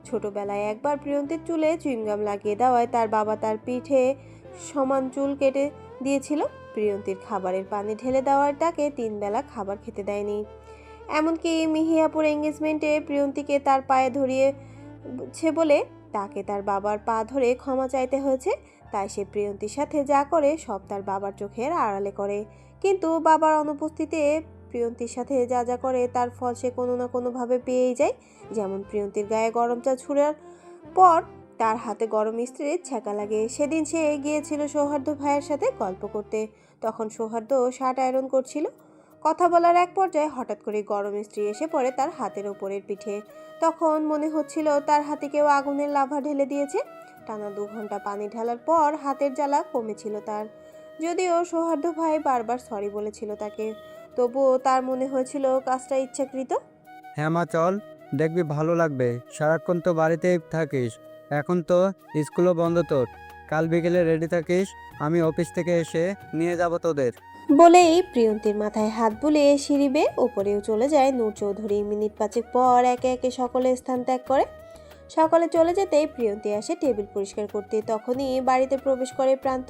ছোটবেলায় একবার প্রিয়ন্তীর চুলে চুইংগাম লাগিয়ে দেওয়ায় তার বাবা তার পিঠে সমান চুল কেটে দিয়েছিল। প্রিয়ন্তীর খাবারের পানি ঢেলে দেওয়ার তাকে 3 বেলা খাবার খেতে দেয়নি। এমনকি মিহিয়াপুর এঙ্গেজমেন্টে প্রিয়ন্তীকে তার পায়ে ধরিয়েছে বলে তাকে তার বাবার পা ধরে ক্ষমা চাইতে হয়েছে। তাই সে প্রিয়ন্তীর সাথে যা করে সব তার বাবার চোখের আড়ালে করে। কিন্তু বাবার অনুপস্থিতিতে প্রিয়ন্তীর সাথে যা যা করে তার ফল সে কোনো না কোনোভাবে পেয়েই যায়। যেমন প্রিয়ন্তীর গায়ে গরম চা ছুঁড়ার পর তার হাতে গরম ইস্ত্রির ছ্যাঁকা লাগে। সেদিন সে গিয়েছিল সৌহার্দ্য ভাইয়ের সাথে গল্প করতে। তখন সৌহার্দ্য শার্ট আয়রন করছিল। কথা বলার এক পর্যায়ে হঠাৎ করে গরম ইস্ত্রি এসে পড়ে তার হাতের ওপরের পিঠে। তখন মনে হচ্ছিল তার হাতে কেউ আগুনের লাভা ঢেলে দিয়েছে। টানা 2 ঘন্টা পানি ঢালার পর হাতের জ্বালা কমেছিল তার। যদিও সৌহার্দ্য ভাই বারবার সরি বলেছিল তাকে, তবুও তার মনে হয়েছিল কাজটা ইচ্ছাকৃত। হ্যাঁ মা, চল, দেখবি ভালো লাগবে। সারাক্ষণ তো বাড়িতেই থাকিস, এখন তো স্কুলও বন্ধ তোর। কাল বিকেলে রেডি থাকিস, আমি অফিস থেকে এসে নিয়ে যাব তোদের। বলেই প্রিয়ন্তীর মাথায় হাত বুলিয়ে সিঁড়ি বেয়ে উপরেও চলে যায় নূর চৌধুরী। মিনিট 5 পর একে একে সকলে স্থান ত্যাগ করে। সকালে চলে যেতেই প্রিয়ন্তী আসে টেবিল পরিষ্কার করতে। তখনই বাড়িতে প্রবেশ করে প্রান্ত।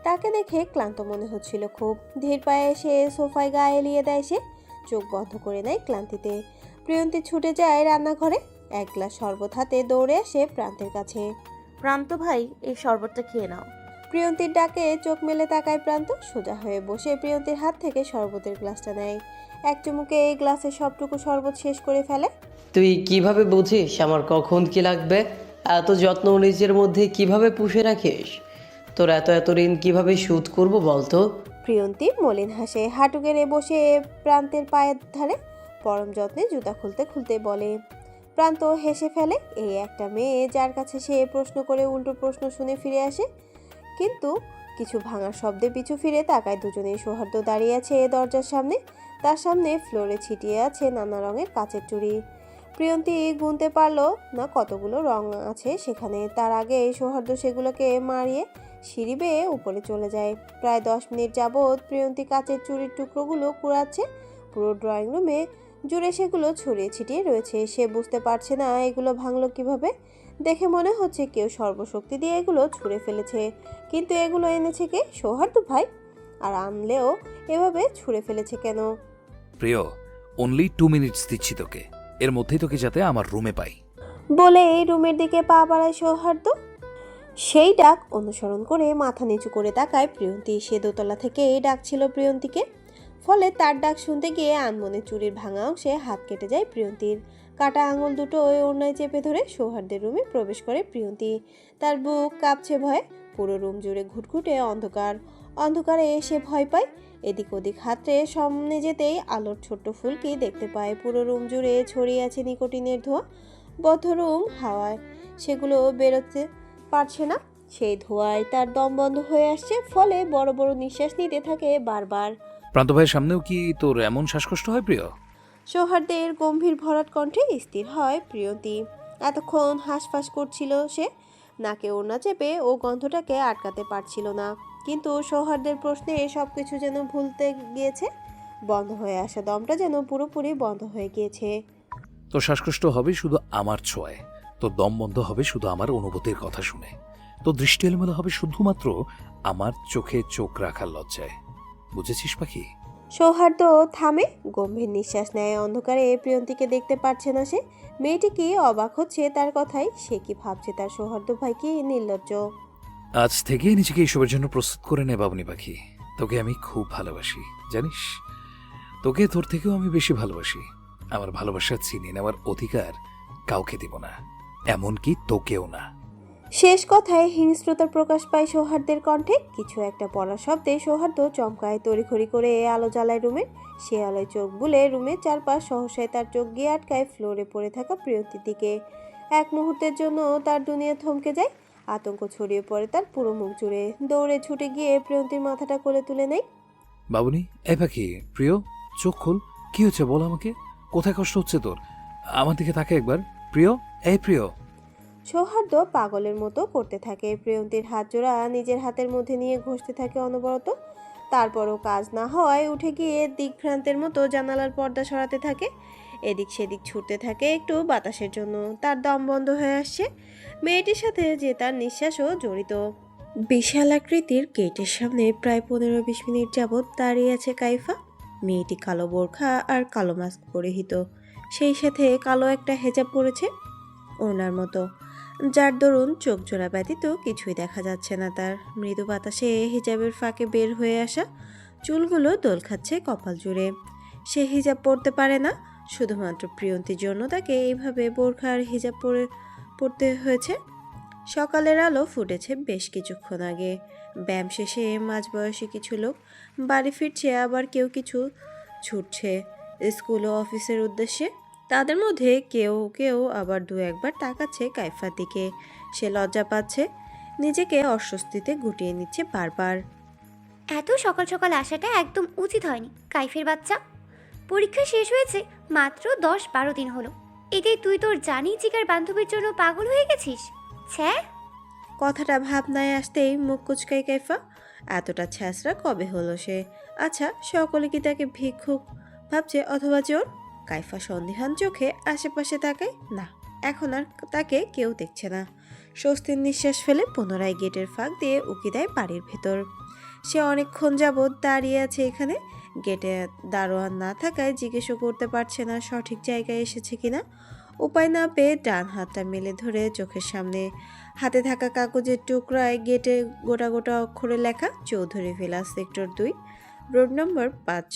তাকে দেখে ক্লান্ত মনে হচ্ছিল খুব। ধীর পায়ে এসে সোফায় গা এলিয়ে দেয় সে। চোখ বন্ধ করে নেয় ক্লান্তিতে। প্রিয়ন্তী ছুটে যায় রান্নাঘরে, এক গ্লাস শরবত হাতে দৌড়ে আসে প্রান্তের কাছে। প্রান্ত ভাই, এই শরবতটা খেয়ে নাও। প্রিয়ন্তীর ডাকে চোখ মেলে তাকায় প্রান্ত। সোজা হয়ে বসে প্রিয়ন্তীর হাত থেকে শরবতের গ্লাসটা নেয়, এক চুমুকে এই গ্লাসের সবটুকু শরবত শেষ করে ফেলে। তুই কিভাবে বুঝিস আমার কখন কি লাগবে? এত যত্ন নিজের মধ্যে কিভাবে পুষে রাখিস? তোর এত এত ঋণ কিভাবে শোধ করবো বলতো? প্রিয়ন্তী মলিন হাসে, হাঁটু গেড়ে বসে প্রান্তের পায়ের ধারে পরম যত্নে জুতা খুলতে খুলতে বলে। প্রান্ত হেসে ফেলে। এই একটা মেয়ে যার কাছে সে প্রশ্ন করে উল্টো প্রশ্ন শুনে ফিরে আসে, কিন্তু কিছু ভাঙার শব্দে পিছু ফিরে তাকায় দুজনেই। সৌহার্দ্য দাঁড়িয়ে আছে দরজার সামনে, তার সামনে ফ্লোরে ছিটিয়ে আছে নানা রঙের কাচের চুড়ি। প্রিয়ন্তী গুনতে পারলো না কতগুলো রং আছে সেখানে। তার আগে সৌহার্দ্য সেগুলোকে মারিয়ে সিঁড়ি বেয়ে উপরে চলে যায়। প্রায় 10 মিনিট যাবৎ প্রিয়ন্তী কাচের চুড়ির টুকরোগুলো কুড়াচ্ছে। পুরো ড্রয়িং রুমে জুড়ে সেগুলো ছড়িয়ে ছিটিয়ে রয়েছে। সে বুঝতে পারছে না এগুলো ভাঙলো কিভাবে। দেখে মনে হচ্ছে কেউ সর্বশক্তি দিয়ে এগুলো ছুঁড়ে ফেলেছে, কিন্তু এগুলো এনেছে কে? সৌহার্দ্য ভাই। আর আনলেও এভাবে ছুঁড়ে ফেলেছে কেন? প্রিয়, অনলি 2 মিনিটস দিচ্ছি তোকে, এর মধ্যেই তোকে যাতে আমার রুমে পাই। বলে এই রুমের দিকে পা বাড়ায় সৌহার্দ্য। সেই ডাক অনুসরণ করে মাথা নিচু করে তাকায় প্রিয়ন্তী। সে দোতলা থেকে ডাকছিল প্রিয়ন্তীকে, ফলে তার ডাক শুনতে গিয়ে আনমনে চুরির ভাঙা অংশে হাত কেটে যায় প্রিয়ন্তীর। কাটা আঙুল দুটো ওই ওড়নায় চেপে ধরে সৌহার্দ্যের রুমে প্রবেশ করে প্রিয়ন্তী। তার বুক কাঁপছে ভয়ে। পুরো রুম জুড়ে ঘুটঘুটে অন্ধকার। অন্ধকারে সে ভয় পায়। এদিক ওদিক হাতড়ে সামনে যেতেই আলোর ছোট্ট ফুলকি দেখতে পায়। পুরো রুম জুড়ে ছড়িয়ে আছে নিকোটিনের ধোঁয়া। বদ্ধ রুম হাওয়ায় সেগুলো বেরোতে পারছে না। সেই ধোঁয়ায় তার দম বন্ধ হয়ে আসছে, ফলে বড় বড় নিঃশ্বাস নিতে থাকে বারবার। প্রান্ত ভাইয়ের সামনেও কি তোর এমন শ্বাসকষ্ট হয় প্রিয়? সৌহার্দ্যের গম্ভীর ভরাট কণ্ঠে স্থির হয় প্রিয়ন্তী। এতক্ষণ হাঁসফাঁস করছিল সে, নাকে ওড়না চেপে ও গন্ধটাকে আটকাতে পারছিল না। কিন্তু সৌহার্দ্যের প্রশ্নে সবকিছু যেন ভুলতে গিয়েছে। বন্ধ হয়ে আসা দমটা যেন পুরোপুরি বন্ধ হয়ে গিয়েছে। তোর শ্বাসকষ্ট হবে শুধু আমার ছোঁয়ায়, তোর দম বন্ধ হবে শুধু আমার অনুভূতির কথা শুনে, তোর দৃষ্টি এলোমেলো হবে শুধুমাত্র আমার চোখে চোখ রাখার লজ্জায়। বুঝেছিস পাখি? সৌহার্দ্য থামে, গম্ভীর নিঃশ্বাস নেয়। অন্ধকারে প্রিয়ন্তীকে দেখতে পারছে না সে। মেয়েটি কি অবাক হচ্ছে তার কথাই? সে কি ভাবছে তার সৌহার্দ্য ভাই কি নির্লজ্জ? আজ থেকে নিজেকে এইসবের জন্য প্রস্তুত করে নে বাবুনি পাখি। তোকে আমি খুব ভালোবাসি, জানিস? তোকে তোর থেকেও আমি বেশি ভালোবাসি। আমার ভালোবাসা চিনে নেওয়ার অধিকার কাউকে দিব না, এমনকি তোকেও না। শেষ কথায় হিংস্রতার প্রকাশ পায় সৌহার্দ্যের কণ্ঠে। কিছু একটা পড়ার শব্দে সৌহার্দ্য চমকায়। তড়িঘড়ি করে আলো জ্বালায় রুমে। সে আলোয় চোখ বুলে রুমের চারপাশ। সহসায় তার চোখ গিয়ে আটকায় ফ্লোরে পড়ে থাকা প্রিয়ন্তীর দিকে। এক মুহূর্তের জন্য তার দুনিয়া থমকে যায়। আতঙ্ক ছড়িয়ে পড়ে তার পুরো মুখ জুড়ে। দৌড়ে ছুটে গিয়ে প্রিয়ন্তীর মাথাটা কোলে তুলে নেয়। বাবুনি, এই পাখি, প্রিয়, চোখ খোল। কি হচ্ছে বল আমাকে? কোথায় কষ্ট হচ্ছে তোর? আমার দিকে তাকে একবার। প্রিয়, এই প্রিয়। সৌহার্দ্য পাগলের মতো করতে থাকে। প্রিয়ন্তীর হাত জোড়া নিজের হাতের মধ্যে নিয়ে ঘষতে থাকে অনবরত। তারপরও কাজ না হওয়ায় উঠে গিয়ে দিকভ্রান্তের মতো জানালার পর্দা সরাতে থাকে। এদিক সেদিক ছুটতে থাকে একটু বাতাসের জন্য। তার দম বন্ধ হয়ে আসছে। মেয়েটির সাথে যে তার নিঃশ্বাসও জড়িত। বিশাল আকৃতির গেটের সামনে প্রায় 15-20 মিনিট যাবৎ দাঁড়িয়ে আছে কাইফা। মেয়েটি কালো বোরখা আর কালো মাস্ক পরিহিত, সেই সাথে কালো একটা হেজাব পরেছে ওনার মতো, যার দরুন চোখ জোড়া ব্যতীত কিছুই দেখা যাচ্ছে না তার। মৃদু বাতাসে হিজাবের ফাঁকে বের হয়ে আসা চুলগুলো দোল খাচ্ছে কপাল জুড়ে। সে হিজাব পরতে পারে না, শুধুমাত্র প্রিয়ন্তীর জন্য তাকে এইভাবে বোরখা আর হিজাব পরতে হয়েছে। সকালের আলো ফুটেছে বেশ কিছুক্ষণ আগে। ব্যায়াম শেষে মাঝবয়সী কিছু লোক বাড়ি ফিরছে, আবার কেউ কিছু ছুটছে স্কুল ও অফিসের উদ্দেশ্যে। তাদের মধ্যে কেউ কেউ আবার দু একবার তাকাচ্ছে কাইফার দিকে। সে লজ্জা পাচ্ছে, নিজেকে অস্বস্তিতে গুটিয়ে নিচ্ছে বারবার। এত সকাল সকাল আসাটা একদম উচিত হয়নি কাইফের বাচ্চা। পরীক্ষা শেষ হয়েছে মাত্র 10-12 দিন হলো, এতেই তুই তোর জানি চিকার বান্ধবীর জন্য পাগল হয়ে গেছিস? ছ্যাঁ। কথাটা ভাবনায় আসতেই মুখ কুচকাই কাইফা। এতটা ছ্যাঁচড়া কবে হলো সে? আচ্ছা, সকলে কি তাকে ভিক্ষুক ভাবছে অথবা চোর? কাইফা সন্দিহান চোখে আশেপাশে তাকায়। না, এখন আর তাকে কেউ দেখছে না। স্বস্তির নিঃশ্বাস ফেলে পুনরায় গেটের ফাঁক দিয়ে উকি দেয় বাড়ির ভেতর। সে অনেকক্ষণ যাবৎ দাঁড়িয়ে আছে এখানে। গেটে দারোয়ান না থাকায় জিজ্ঞেসও করতে পারছে না সঠিক জায়গায় এসেছে কিনা। উপায় না পেয়ে ডান হাতটা মেলে ধরে চোখের সামনে হাতে থাকা কাগজের টুকরায় গেটে গোটা গোটা অক্ষরে লেখা Chowdhury villa sector 2 road number 5।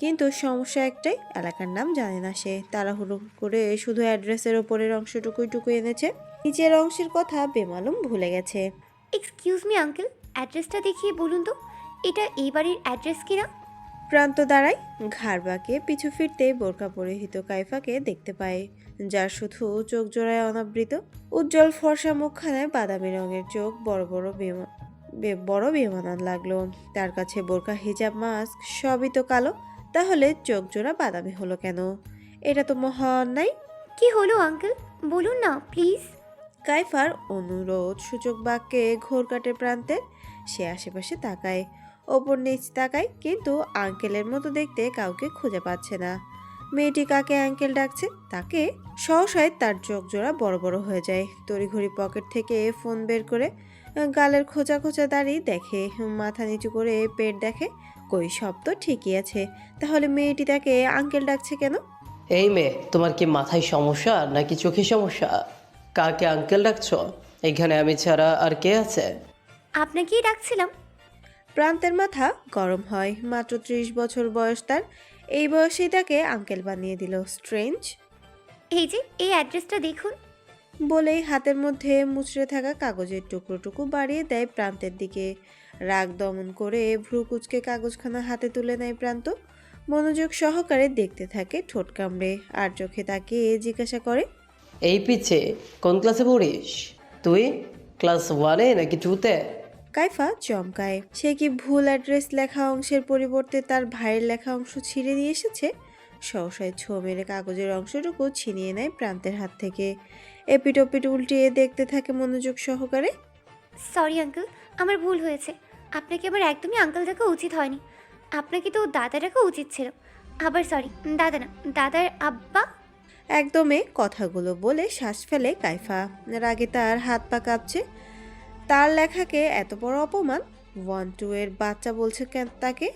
কিন্তু সমস্যা একটাই, এলাকার নাম জানে না সে। তাড়াহুড়ো করে শুধু অ্যাড্রেসের ওপরের অংশটুকুই এনেছে, নিচের অংশের কথা বেমালুম ভুলে গেছে। এক্সকিউজ মি আঙ্কেল, অ্যাড্রেসটা দেখিয়ে বলুন তো এটা এই বাড়ির অ্যাড্রেস কিনা। প্রান্ত দাঁড়ায়, ঘাড় বাঁকিয়ে পিছু ফিরতে বোরকা পরিহিত কাইফাকে দেখতে পায়, যার শুধু চোখ জোড়ায় অনাবৃত। উজ্জ্বল ফর্সা মুখখানায় বাদামি রঙের চোখ, বড় বেমানান লাগলো। তার কাছে বোরকা, হিজাব, মাস্ক সবই তো কালো, তাহলে চোখ জোড়া বাদামি হলো কেন? এটা তো মহা অন্যায়। কি হলো আঙ্কেল, বলুন না প্লিজ। কাইফার অনুরোধ সূচক বাক্যে ঘোর কাটে প্রান্তের। সে আশেপাশে তাকায়, ওপর নিচ তাকায়, কিন্তু আঙ্কেলের মতো দেখতে কাউকে খুঁজে পাচ্ছে না। মেয়েটি কাকে আঙ্কেল ডাকছে তাকে? সহসায় তার চোখ জোড়া বড় বড় হয়ে যায়। তড়িঘড়ি পকেট থেকে ফোন বের করে গালের খোঁচা খোঁচা দাঁড়িয়ে দেখে, মাথা নিচু করে পেট দেখে, কই সব তো ঠিকই আছে, তাহলে মেয়েটি তাকে আঙ্কেল ডাকছে কেন? এই মেয়ে, তোমার কি মাথায় সমস্যা নাকি চোখে সমস্যা? কাকে আঙ্কেল ডাকছো? এখানে আমি ছাড়া আর কে আছে? আপনাকেই ডাকছিলাম। প্রান্তের মাথা গরম হয়। মাত্র 30 বছর বয়স তার, এই বয়সেই তাকে আঙ্কেল বানিয়ে দিল। স্ট্রেঞ্জ। এই যে এই অ্যাড্রেসটা দেখুন। বলেই হাতের মধ্যে মুচড়ে থাকা কাগজের টুকরোটুকু বাড়িয়ে দেয় প্রান্তের দিকে। রাগ দমন করে ভ্রু কুচকে কাগজখানা হাতে তুলে নেয় প্রান্ত। মনোযোগ সহকারে দেখতে থাকে, ঠোঁট কামড়ে, আর চোখে তাকিয়ে জিজ্ঞাসা করে, এই পিছে কোন ক্লাসে পড়িস তুই? ক্লাস 1-এ নাকি 2-তে? কাইফা চমকায়। সে কি ভুল অ্যাড্রেস লেখা অংশের পরিবর্তে তার ভাইয়ের লেখা অংশ ছিঁড়ে নিয়ে এসেছে? সহসায় ছো মেরে কাগজের অংশটুকু ছিনিয়ে নেয় প্রান্তের হাত থেকে। এপিটোপিট উল্টিয়ে দেখতে থাকে মনোযোগ সহকারে। সরি আঙ্কেল, আমার ভুল হয়েছে। আপনাকে আমার একদমই আঙ্কেল ডাকা উচিত হয়নি। আপনাকে তো দাদা ডাকা উচিত ছিল। আবার সরি, দাদা না, দাদার আব্বা। একদমে কথাগুলো বলে শ্বাস ফেলে কাইফা। রাগে তার হাত পা কাঁপছে। তার লেখাকে এত বড় অপমান! 1-2 এর বাচ্চা বলছে কেন তাকে?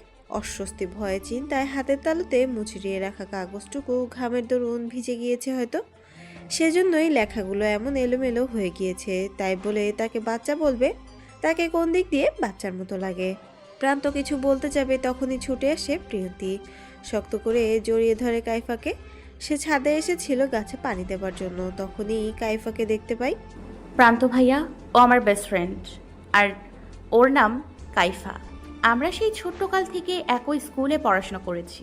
অস্বস্তি, ভয়ে, চিন্তায় হাতের তালুতে মুচড়িয়ে রাখা কাগজটুকু ঘামের দরুন ভিজে গিয়েছে হয়তো। সেজন্যই লেখাগুলো এমন এলোমেলো হয়ে গিয়েছে। তাই বলে তাকে বাচ্চা বলবে? তাকে কোন দিক দিয়ে বাচ্চার মতো লাগে? প্রান্ত কিছু বলতে যাবে, তখনই ছুটে আসে প্রিয়ন্তী। শক্ত করে জড়িয়ে ধরে কাইফাকে। সে ছাদে এসেছিল গাছে পানি দেবার জন্য, তখনই কাইফাকে দেখতে পাই। প্রান্ত ভাইয়া, ও আমার বেস্ট ফ্রেন্ড, আর ওর নাম কাইফা। আমরা সেই ছোট্টকাল থেকে একই স্কুলে পড়াশোনা করেছি।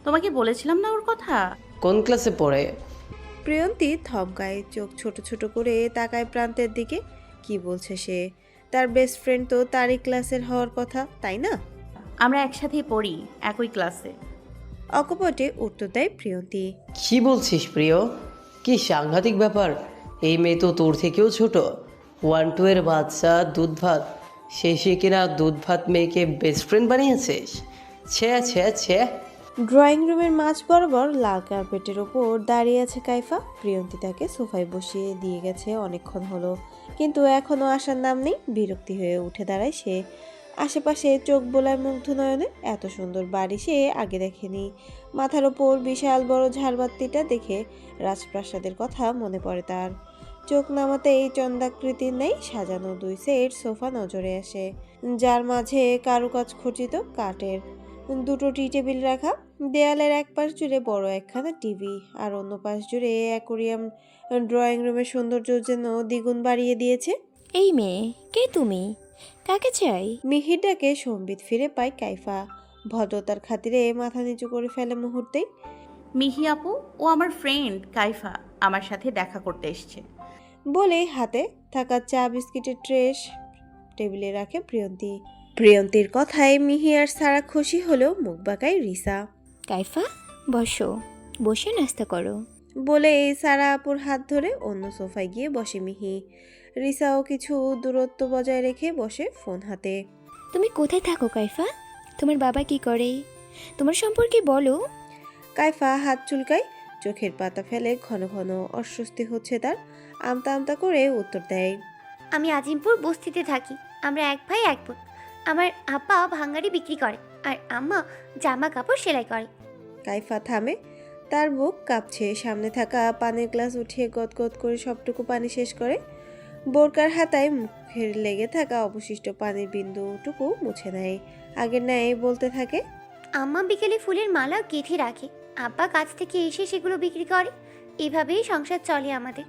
তোমাকে বলেছিলাম না ওর কথা? কোন ক্লাসে পড়ে? প্রিয়ন্তী থমকায়, চোখ ছোট ছোট করে তাকায় প্রান্তের দিকে। কি বলছে সে? তার বেস্ট ফ্রেন্ড তো তারই ক্লাসের হওয়ার কথা, তাই না? আমরা একসাথেই পড়ি, একই ক্লাসে। অকপটে উত্তর দেয় প্রিয়ন্তী। কি বলছিস প্রিয়? কি সাংঘাতিক ব্যাপার! এই মেয়ে তো তোর থেকেও ছোট। 1-2 এর বাচ্চা, দুধ ভাত। শেষে কিনা দুধ ভাত মেয়েকে বেস্ট ফ্রেন্ড বানিয়েছিস? ছে ছে ছে! ড্রয়িং রুমের মাঝ বরাবর লাল কার্পেটের ওপর দাঁড়িয়ে আছে কাইফা। প্রিয়ন্তী তাকে সোফায় বসিয়ে দিয়ে গেছে অনেকক্ষণ হলো, কিন্তু এখনও আসার নাম নেই। বিরক্তি হয়ে উঠে দাঁড়ায় সে। আশেপাশে চোখ বোলায় মুগ্ধ নয়নে। এত সুন্দর বাড়ি সে আগে দেখেনি। মাথার ওপর বিশাল বড় ঝাড়বাতিটা দেখে রাজপ্রাসাদের কথা মনে পড়ে তার। চোখ নামাতেই চন্দ্রাকৃতির নেই সাজানো 2 সেট সোফা নজরে আসে, যার মাঝে কারুকাজ খচিত কাঠের 2টো টি টেবিল রাখা। দেয়ালের এক পাশ জুড়ে বড় একখানা টিভি, আর অন্য পাশ জুড়ে অ্যাকোরিয়াম। ড্রয়িং রুমের সৌন্দর্য যেন দ্বিগুণ বাড়িয়ে দিয়েছে। এই মেয়ে, কে তুমি? কাকে চাই? মিহির ডাকে সম্বিত ফিরে পায় কাইফা। ভদ্রতার খাতিরে মাথা নিচু করে ফেলে মুহূর্তেই। মিহি আপু, ও আমার ফ্রেন্ড কাইফা, আমার সাথে দেখা করতে এসছে। বলে হাতে থাকা চা বিস্কিটের ট্রেস টেবিলে রাখে প্রিয়ন্তী। প্রিয়ন্তীর কথায় মিহি আর সারা খুশি হলেও মুখ বাঁকায় রিসা। কাইফা, বসো, বসে নাস্তা করো। বলে সারা আপুর হাত ধরে অন্য সোফায় গিয়ে বসে মিহি। রিসাও কিছু দূরত্ব বজায় রেখে বসে ফোন হাতে। তুমি কোথায় থাকো কাইফা? তোমার বাবা কি করে? তোমার সম্পর্কে বলো। কাইফা হাত চুলকায়, চোখের পাতা ফেলে ঘন ঘন অস্বস্তি হচ্ছে তার। আমতা আমতা করে উত্তর দেয়, আমি আজিমপুর বস্তিতে থাকি। আমরা এক ভাই এক বোন। আমার আব্বা ভাঙ্গারি বিক্রি করে। আর আম্মা জামা কাপড় সেলাই করে। কাইফা থামে, তার বুক কাঁপছে। সামনে থাকা পানির গ্লাস উঠিয়ে গদগদ করে সবটুকু পানি শেষ করে বোরকার হাতায় মুখের লেগে থাকা অবশিষ্ট পানির বিন্দুটুকু মুছে নেয়। আগের ন্যায় বলতে থাকে, আম্মা বিকেলে ফুলের মালা গেঁথে রাখে, আব্বা কাজ থেকে এসে সেগুলো বিক্রি করে। এভাবেই সংসার চলে আমাদের।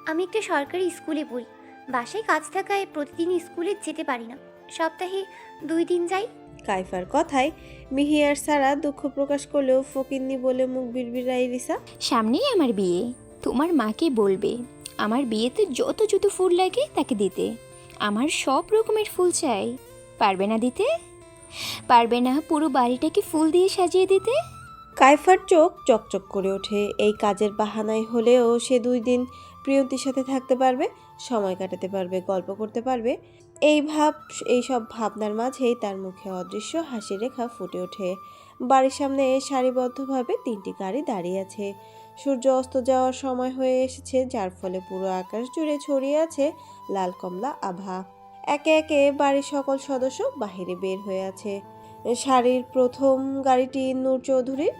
আমি একটা সরকারি স্কুলে পড়ি, বাসায় কাজ থাকায় প্রতিদিন স্কুলে যেতে পারি না, সপ্তাহে 2 দিন যাই। কাইফার কথায় মিহি আর সারা দুঃখ প্রকাশ করলেও ফকিন্নি বলে মুখ বিড়বিড়াই রিসা। সামনেই আমার বিয়ে, তোমার মাকে বলবে আমার বিয়েতে যত যত ফুল লাগে তাকে দিতে। আমার সব রকমের ফুল চাই। পারবে না দিতে? পারবে না পুরো বাড়িটাকে ফুল দিয়ে সাজিয়ে দিতে? কাইফার চোখ চকচক করে ওঠে। এই কাজের বাহানায় হলেও সে 2 দিন প্রিয়ন্তীর সাথে থাকতে পারবে, সময় কাটাতে পারবে, গল্প করতে পারবে। এইসব ভাবনার মাঝেই তার মুখে অদৃশ্য হাসি রেখা ফুটে ওঠে। বাড়ির সামনে সারিবদ্ধভাবে 3টি গাড়ি দাঁড়িয়ে আছে। সূর্য অস্ত যাওয়ার সময় হয়ে এসেছে, যার ফলে পুরো আকাশ জুড়ে ছড়িয়ে আছে লাল কমলা আভা। একে একে বাড়ির সকল সদস্য বাহিরে বের হয়ে আছে। সারির প্রথম গাড়িটি নূর চৌধুরীর।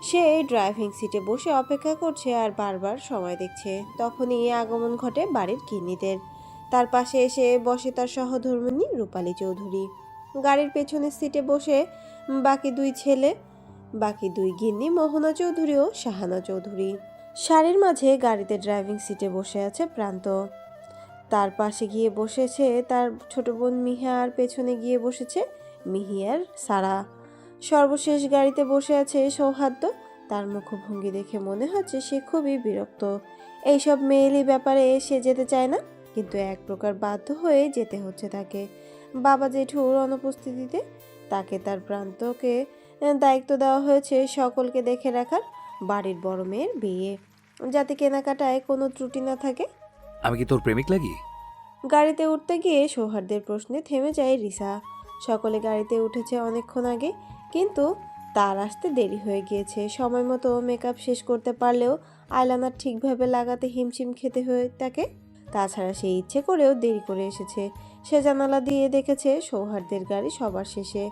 সে ড্রাইভিং সিটে বসে অপেক্ষা করছে আর বারবার সময় দেখছে। তখনই আগমন ঘটে বাড়ির গিন্নিদের। তার পাশে এসে বসে তার সহধর্মিণী রূপালী চৌধুরী। গাড়ির পেছনের সিটে বসে বাকি 2 ছেলে, বাকি 2 গিন্নি মোহনা চৌধুরী ও শাহানা চৌধুরী। সারির মাঝে গাড়িতে ড্রাইভিং সিটে বসে আছে প্রান্ত। তার পাশে গিয়ে বসেছে তার ছোট বোন মিহা, আর পেছনে গিয়ে বসেছে মিহি আর সারা। সর্বশেষ গাড়িতে বসে আছে সৌহার্দ্য। তার মুখভঙ্গি দেখে মনে হচ্ছে সে খুবই বিরক্ত। এইসব মেয়েলি ব্যাপারে সে যেতে চায় না, কিন্তু এক প্রকার বাধ্য হয়ে যেতে হচ্ছে তাকে। বাবা জেঠুর অনুপস্থিতিতে তাকে তার প্রান্তকে দায়িত্ব দেওয়া হয়েছে সকলকে দেখে রাখার। বাড়ির বড় মেয়ের বিয়ে, যাতে কেনাকাটায় কোনো ত্রুটি না থাকে। আমি কি তোর প্রেমিক লাগি? গাড়িতে উঠতে গিয়ে সৌহার্দ্যের প্রশ্নে থেমে যায় রিসা। সকলে গাড়িতে উঠেছে অনেকক্ষণ আগে, কিন্তু তার আসতে দেরি হয়ে গিয়েছে। সময় মতো মেকআপ শেষ করতে পারলেও আইলাইনার ঠিকভাবে লাগাতে হিমশিম খেতে হয়ে তাকে। তাছাড়া সে ইচ্ছে করেও দেরি করে এসেছে। সে জানালা দিয়ে দেখেছে সৌহার্দ্যের গাড়ি সবার শেষে,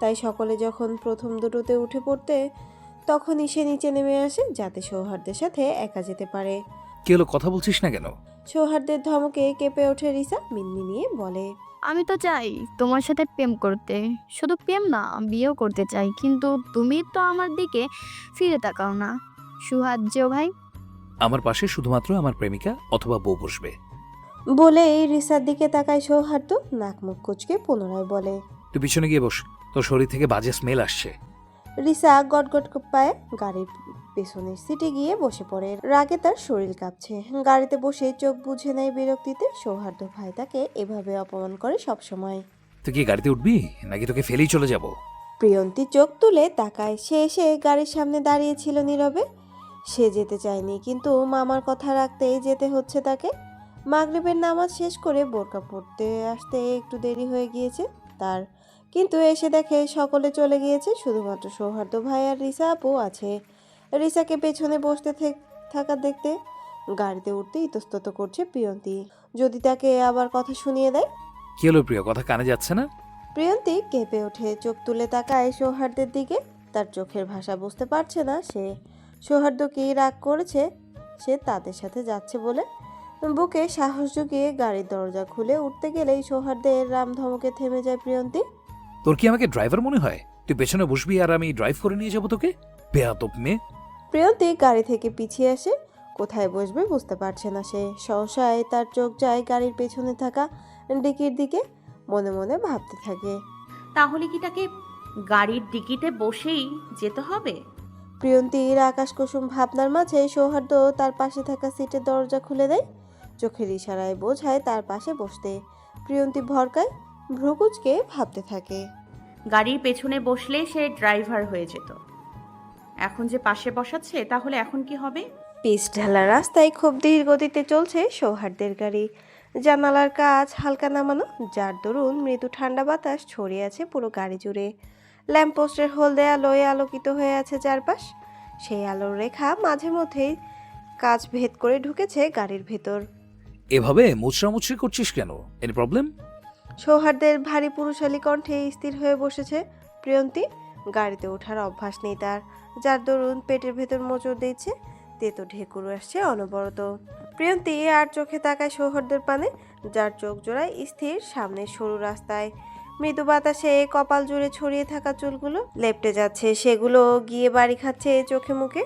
তাই সকলে যখন প্রথম দুটোতে উঠে পড়তে তখনই সে নিচে নেমে আসে, যাতে সৌহার্দ্যের সাথে একা যেতে পারে। কি হলো, কথা বলছিস না কেন? সৌহার্দ্যের ধমকে কেঁপে ওঠে রিসা, মিনমিনিয়ে বলে, আমি তো চাই তোমার সাথে প্রেম করতে, শুধু প্রেম না বিয়েও করতে চাই, কিন্তু তুমি তো আমার দিকে ফিরে তাকাও না। সুহার্য ভাই, আমার পাশে শুধুমাত্র আমার প্রেমিকা অথবা বউ বসবে। বলেই রিসার দিকে তাকায় সৌহার্দ্য। নাক মুখ কুচকে পুনরায় বলে, তুই পিছনে গিয়ে বস, তোর শরীর থেকে বাজে স্মেল আসছে। রিসা গটগট পায়ে গাড়ির পেছনের সিটে গিয়ে বসে পড়ে। রাগে তার শরীর কাঁপছে। গাড়িতে বসে চোখ বুঝে নেয় বিরক্তিতে। সৌহার্দ্য ভাই তাকে এভাবে অপমান করে সবসময়। তুই কি গাড়িতে উঠবি নাকি তোকে ফেলেই চলে যাব? প্রিয়ন্তী চোখ তুলে তাকায়। সে এসে গাড়ির সামনে দাঁড়িয়েছিল নীরবে। সে যেতে চায়নি, কিন্তু মামার কথা রাখতেই যেতে হচ্ছে তাকে। মাগরিবের নামাজ শেষ করে বোরকা পড়তে আসতে একটু দেরি হয়ে গিয়েছে তার, কিন্তু এসে দেখে সকলে চলে গিয়েছে, শুধুমাত্র সৌহার্দ্য ভাই আর রিসা আপু আছে। রিসাকে পেছনে বসতে থাকা দেখতে গাড়িতে উঠতে ইতস্তত করছে প্রিয়ন্তী, যদি তাকে আবার কথা শুনিয়ে দেয়। কি হলো প্রিয়, কথা কানে যাচ্ছে না? প্রিয়ন্তী কেঁপে ওঠে, চোখ তুলে তাকায় সৌহার্দ্যের দিকে। তার চোখের ভাষা বুঝতে পারছে না সে। সৌহার্দ্য কি রাগ করেছে সে তাদের সাথে যাচ্ছে বলে? বুকে সাহস জুগিয়ে গাড়ির দরজা খুলে উঠতে গেলেই সৌহার্দ্যের রাম ধমকে থেমে যায় প্রিয়ন্তী। তোর কি আমাকে ড্রাইভার মনে হয়? তুই পেছনে বসবি আর আমি ড্রাইভ করে নিয়ে যাবো তোকে? বেয়াদব মেয়ে। প্রিয়ন্তী গাড়ি থেকে পিছিয়ে আসে। কোথায় বসবে বুঝতে পারছে না সে। সহসায় তার চোখ যায় গাড়ির পেছনে থাকা ডিকির দিকে। মনে মনে ভাবতে থাকে, তাহলে কি তাকে গাড়ির ডিকিতে বসেই যেতে হবে? প্রিয়ন্তীর আকাশ কুসুম ভাবনার মাঝে সৌহার্দ্য তার পাশে থাকা সিটের দরজা খুলে দেয়। চোখের ইশারায় বোঝায় তার পাশে বসতে। প্রিয়ন্তী ভরকায়, ভ্রুকুচকে ভাবতে থাকে। গাড়ির পেছনে বসলে সে ড্রাইভার হয়ে যেত, এখন যে পাশে বসাচ্ছে তাহলে এখন কি হবে? পিচ ঢালা রাস্তায় খুব ধীর গতিতে চলছে সৌহার্দ্যের গাড়ি। জানালার কাজ হালকা নামানো, যার দরুন মৃদু ঠান্ডা বাতাস ছড়িয়ে আছে পুরো গাড়ি জুড়ে। ল্যাম্পপোস্টের হলদে আলোয় আলোকিত হয়ে আছে চারপাশ। সেই আলোর রেখা মাঝে মধ্যেই কাজ ভেদ করে ঢুকেছে গাড়ির ভেতর। এভাবে মুচড়ামুচড়ি করছিস কেন? Any problem? সৌহার্দ্যের ভারী পুরুষালী কণ্ঠে স্থির হয়ে বসেছে প্রিয়ন্তী। গাড়িতে ওঠার অভ্যাস নেই তার, যার দরুন পেটের ভেতর মোচড় দিচ্ছে, তেতো ঢেকুর আসছে অনবরত। প্রিয়ন্তী আর চোখে তাকায় সৌহার্দ্যের পানে, যার চোখ জোড়ায় স্থির সামনের সরু রাস্তায়। মৃদু বাতাসে কপাল জুড়ে ছড়িয়ে থাকা চুলগুলো লেপ্টে যাচ্ছে, সেগুলো গিয়ে বাড়ি খাচ্ছে চোখে মুখে,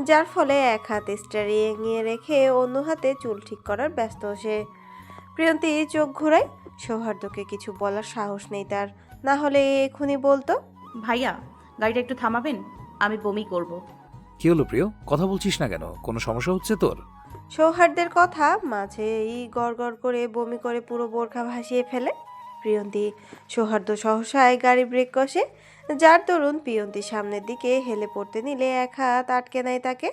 যার ফলে এক হাত স্টারিং নিয়ে রেখে অন্য হাতে চুল ঠিক করার ব্যস্ত সে। প্রিয়ন্তী চোখ ঘুরায়, সৌহার্দ্যকে কিছু বলার সাহস নেই তার, না হলে এখনই বলতো। ভাইয়া গাড়িটা একটু থামাবেন, আমি বমি করব। কি হলো প্রিয়, কথা বলছিস না কেন? কোনো সমস্যা হচ্ছে তোর? সৌহার্দ্যের কথা মাঝেই গড় করে বমি করে পুরো বোরখা ভাসিয়ে ফেলে প্রিয়ন্তী। সৌহার্দ্য সহসায় গাড়ি ব্রেক কষে, যার দরুন প্রিয়ন্তী সামনের দিকে হেলে পড়তে নিলে এক হাত আটকে নেয় তাকে।